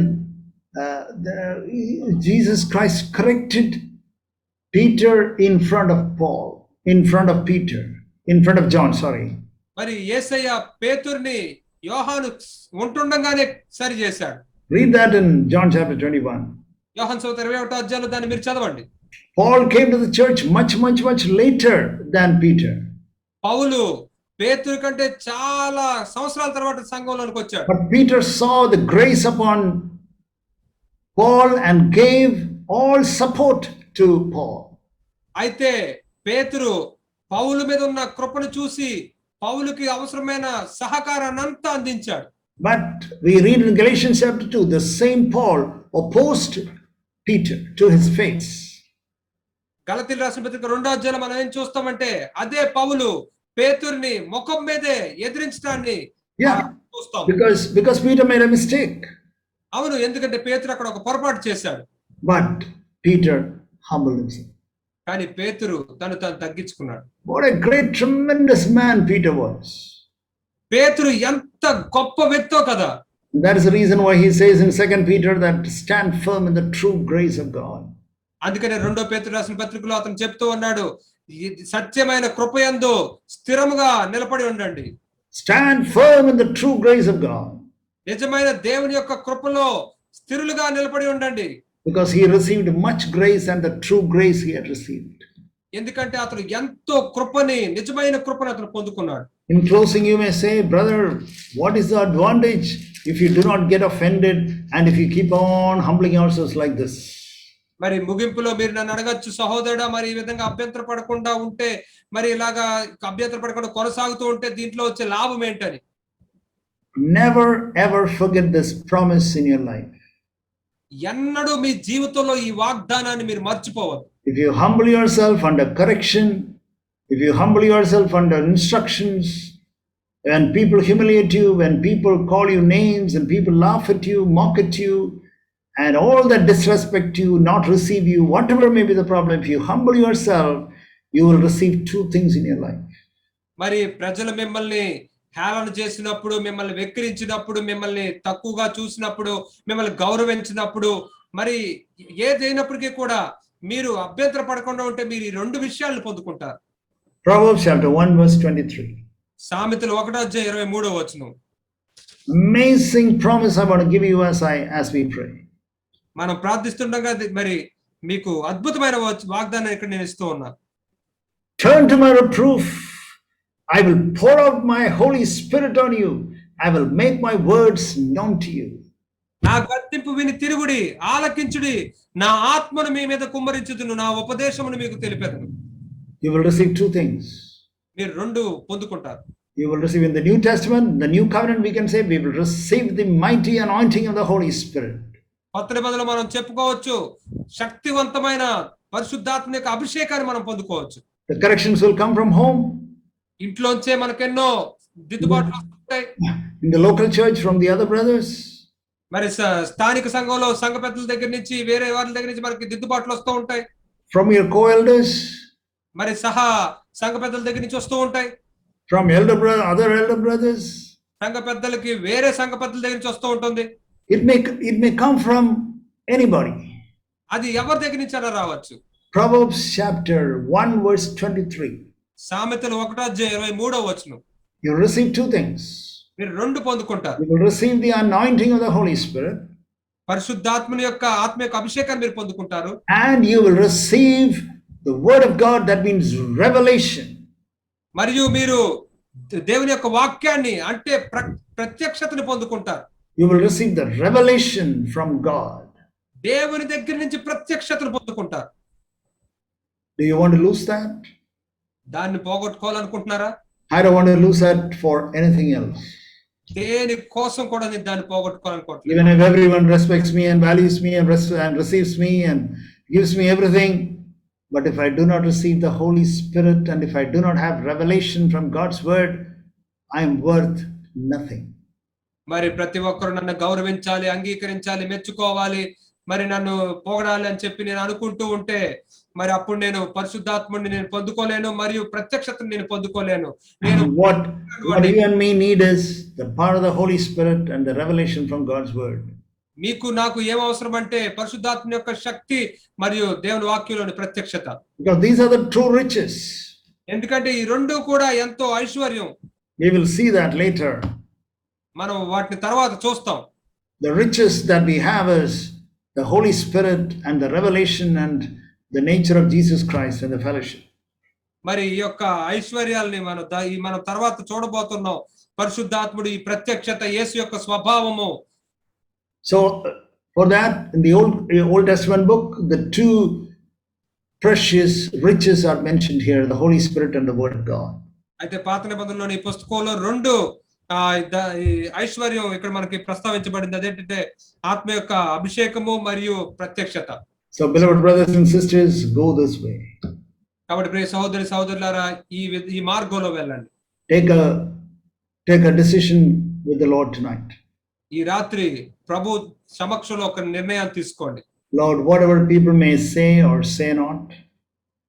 Jesus Christ corrected Peter in front of John, sorry. మరి యేసయ్య పేతురుని యోహాను ఉంటుండగానే సరి చేశాడు. Read that in John chapter 21. యోహాను సువార్త 21వ అధ్యాయంలో దాన్ని మీరు చదవండి. Paul came to the church much later than Peter. పౌలు పేతురు కంటే చాలా సంవత్సరాల తర్వాత సంఘంలోనికి వచ్చాడు. But Peter saw the grace upon Paul and gave all support to Paul. అయితే పేతురు పౌలు మీద ఉన్న కృపను చూసి పౌలుకి అవసరమైన సహకారాన్ని అంతా అందించాడు. But we read in Galatians chapter 2, the same Paul opposed Peter to his face. గలతీయులకు రాసిన పత్రిక 2వ అధ్యాయంలో మనం ఏం చూస్తామంటే అదే పౌలు పేతురుని ముఖం మీదే ఎదిరించడాన్ని చూస్తాం. Because Peter made a mistake. అవును, ఎందుకంటే పేతురు అక్కడ ఒక పొరపాటు చేశాడు. But Peter humbled himself. కానీ పేతురు తను తగ్గించుకున్నాడు. What a great, tremendous man Peter was. పేతురు ఎంత గొప్ప వ్యక్తో కదా. That is the reason why he says in 2 Peter that stand firm in the true grace of God. అందుకనే 2వ పేతురు రాసిన పత్రికలో అతను చెప్తూ ఉన్నాడు, సత్యమైన కృపయందు స్థిరముగా నిలబడి ఉండండి. Stand firm in the true grace of God. నిజమైన దేవుని యొక్క కృపలో స్థిరులుగా నిలబడి ఉండండి. Because he received much grace and the true grace he had received. ఎందుకంటే అతను ఎంతో కృపని నిజమైన కృపని అతను పొందుకున్నాడు. In closing you may say, brother, what is the advantage if you do not get offended and if you keep on humbling yourselves like this? మరి ముగింపులో మీరు నన్ను అడగచ్చు, సహోదరుడా, మరి ఈ విధంగా అభ్యంతర పడకుండా ఉంటే, మరి ఇలాగా అభ్యంతర పడకుండా కొనసాగుతూ ఉంటే దీంట్లో వచ్చే లాభం ఏంటని. Never ever forget this promise in your life. ఎన్నడూ మీ జీవితంలో ఈ వాగ్దానాన్ని మీరు మర్చిపోవద్దు. If you humble yourself under correction, if you humble yourself under instructions, when people humiliate you, when people call you names and people laugh at you, mock at you, and all that disrespect you, not receive you, whatever may be the problem, if you humble yourself, you will receive 2 things in your life. మరి ప్రజలు మిమ్మల్ని హేళన చేసినప్పుడు, మిమ్మల్ని వెక్కిరించినప్పుడు, మిమ్మల్ని తక్కువగా చూసినప్పుడు, మిమ్మల్ని గౌరవించినప్పుడు, మరి ఏదైనప్పటికీ కూడా మీరు అభ్యంతర పడకుండా ఉంటే మీరు ఈ 2 విషయాలను పొందుకుంటారు. Proverbs chapter 1 verse 23. సామెతలు 1వ అధ్యాయం 23వ వచనం. Amazing promise I want to give you as we pray. మనం ప్రార్థిస్తుండగా మరి మీకు అద్భుతమైన వాగ్దానం ఇక్కడ నేను ఇస్తూ ఉన్నా. Turn to my reproof. I will pour out my Holy Spirit on you. I will make my words known to you. నా గద్దింపు విని తిరుగుడి, ఆలకించుడి, నా ఆత్మను మీ మీద కుమ్మరించుదును, నా ఉపదేశమును మీకు తెలిపెదను. You will receive 2 things. మీరు 2 పొందుకుంటారు. You will receive in the New Testament, the New Covenant, we can say we will receive the mighty anointing of the Holy Spirit. కొత్త నిబంధనలో మనం చెప్పుకోవచ్చు, శక్తివంతమైన పరిశుద్ధాత్మ యొక్క అభిషేకాన్ని మనం పొందుకోవచ్చు. The corrections will come from home. ఇంట్లోంచే మనకెన్నో దిద్దుబాట్లు వస్తుంటాయి. In the local church from the other brothers. మరి స్థానిక సంఘంలో సంఘ పెద్దల దగ్గర నుంచి, వేరే వారి దగ్గర నుంచి మనకి దిద్దుబాట్లు వస్తూ ఉంటాయి. From your co-elders. మరి సంఘ పెద్దల దగ్గర నుంచి వస్తూ ఉంటాయి. From other elder brothers. సంఘ పెద్దలకి వేరే సంఘ పెద్దల దగ్గర నుంచి వస్తూ ఉంటుంది. It may come from anybody. అది ఎవరి దగ్గర నుంచి అయినా రావచ్చు. Proverbs chapter 1 verse 23. సామెతలు 1వ అధ్యాయం 23వ వచనం. You will receive 2 things. మీరు 2 పొందుకుంటారు. You will receive the anointing of the Holy Spirit. పరిశుద్ధాత్మని యొక్క ఆత్మ యొక్క అభిషేకాన్ని మీరు పొందుకుంటారు. And you will receive the word of God, that means revelation. మరియు మీరు దేవుని యొక్క వాక్యాన్ని అంటే ప్రత్యక్షతని పొందుకుంటారు. You will receive the revelation from God. దేవుని దగ్గర నుంచి ప్రత్యక్షతను పొందుకుంటారు. Do you want to lose that? దాన్ని పోగొట్టుకోవాలనుకుంటున్నారా? I don't want to lose that for anything else. దేని కోసం కూడా నేను దాన్ని పోగొట్టుకోవాలనుకోవట్లేదు. Even if everyone respects me and values me and receives me and gives me everything, but if I do not receive the Holy Spirit and if I do not have revelation from God's word, I am worth nothing. మరి ప్రతి ఒక్కరు నన్ను గౌరవించాలి, అంగీకరించాలి, మెచ్చుకోవాలి, మరి నన్ను పొగడాలి అని చెప్పి నేను అనుకుంటూ ఉంటే మరి అప్పుడు నేను పరిశుద్ధాత్ముడిని నేను పొందుకోలేను, మరియు ప్రత్యక్షతను నేను పొందుకోలేను. నేను What you and me need is the power of the Holy Spirit and the revelation from God's word. మీకు నాకు ఏం అవసరం అంటే పరిశుద్ధాత్మ యొక్క శక్తి మరియు దేవుని వాక్యంలోని ప్రత్యక్షత. Because these are the true riches. ఎందుకంటే ఈ రెండు కూడా ఎంతో ఐశ్వర్యం. We will see that later. మనం వాటిని తర్వాత చూస్తాం. The riches that we have is the Holy Spirit and the revelation and the nature of Jesus Christ and the fellowship. మరి ఈ యొక్క ఐశ్వర్యాల్ని మనం తర్వాత చూడబోతున్నాం. పరిశుద్ధాత్ముడు, ఈ ప్రత్యక్షత, యేసు యొక్క స్వభావము. So for that, in the Old Testament book, the two precious riches are mentioned here, the Holy Spirit and the Word of God. అయితే పాత నిబంధనలోని ఈ పుస్తకంలో రెండు ఐశ్వర్యం ఇక్కడ మనకి ప్రస్తావించబడింది. అదేంటంటే ఆత్మ యొక్క అభిషేకము మరియు ప్రత్యక్షత. So beloved brothers and sisters, go this way. కాబట్టి ప్రియ సహోదరి సహోదరులారా, ఈ మార్గంలో వెళ్ళండి. Take a decision with the Lord tonight. ఈ రాత్రి ప్రభు సమక్షంలో ఒక నిర్ణయం తీసుకోండి. Lord, whatever people may say or say not,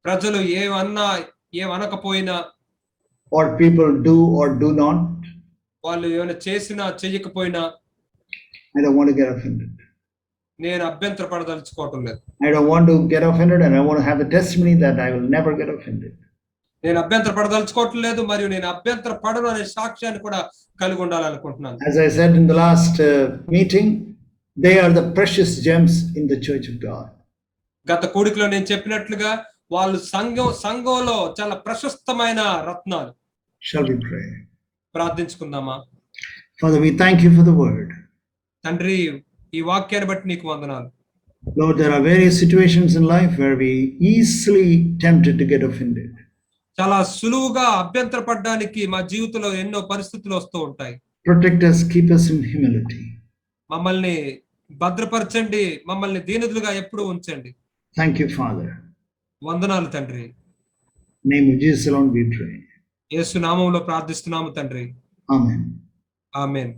ప్రజలు ఏమనకపోయినా, or people do or do not, వాళ్ళు ఏమైనా చేసినా చెయ్యకపోయినా, I don't want to get offended. నేను అభ్యంతర పడదలుచుకోవటం లేదు. I don't want to get offended and I want to have the testimony that I will never get offended. నేను అభ్యంతర పడదలుచుకోవటం లేదు, మరియు నేను అభ్యంతర పడను అనే సాక్ష్యాన్ని కూడా కలిగి ఉండాలనుకుంటున్నాను. As I said in the last meeting, they are the precious gems in the church of God. గత కూడికలో నేను చెప్పినట్లుగా వాళ్ళు సంఘంలో చాలా ప్రశస్తమైన రత్నాలు. Shall we pray? ప్రార్థించుకుందామా? Father, we thank you for the word. తండ్రి, ఈ వాక్యాన్ని బట్టి నీకు వందనాలు. Lord, there are various situations in life where we easily tempted to get offended. చాలా సులువుగా అభ్యంతర పడడానికి మా జీవితంలో ఎన్నో పరిస్థితులు వస్తూ ఉంటాయి. Protect us, keep us in humility. మమ్మల్ని భద్రపరచండి, మమ్మల్ని దీనులుగా ఎప్పుడూ ఉంచండి. Thank you, Father. వందనాలు తండ్రి. In the name of Jesus alone we pray. యేసు నామములో ప్రార్థిస్తున్నాము తండ్రి. Amen. ఆమేన్.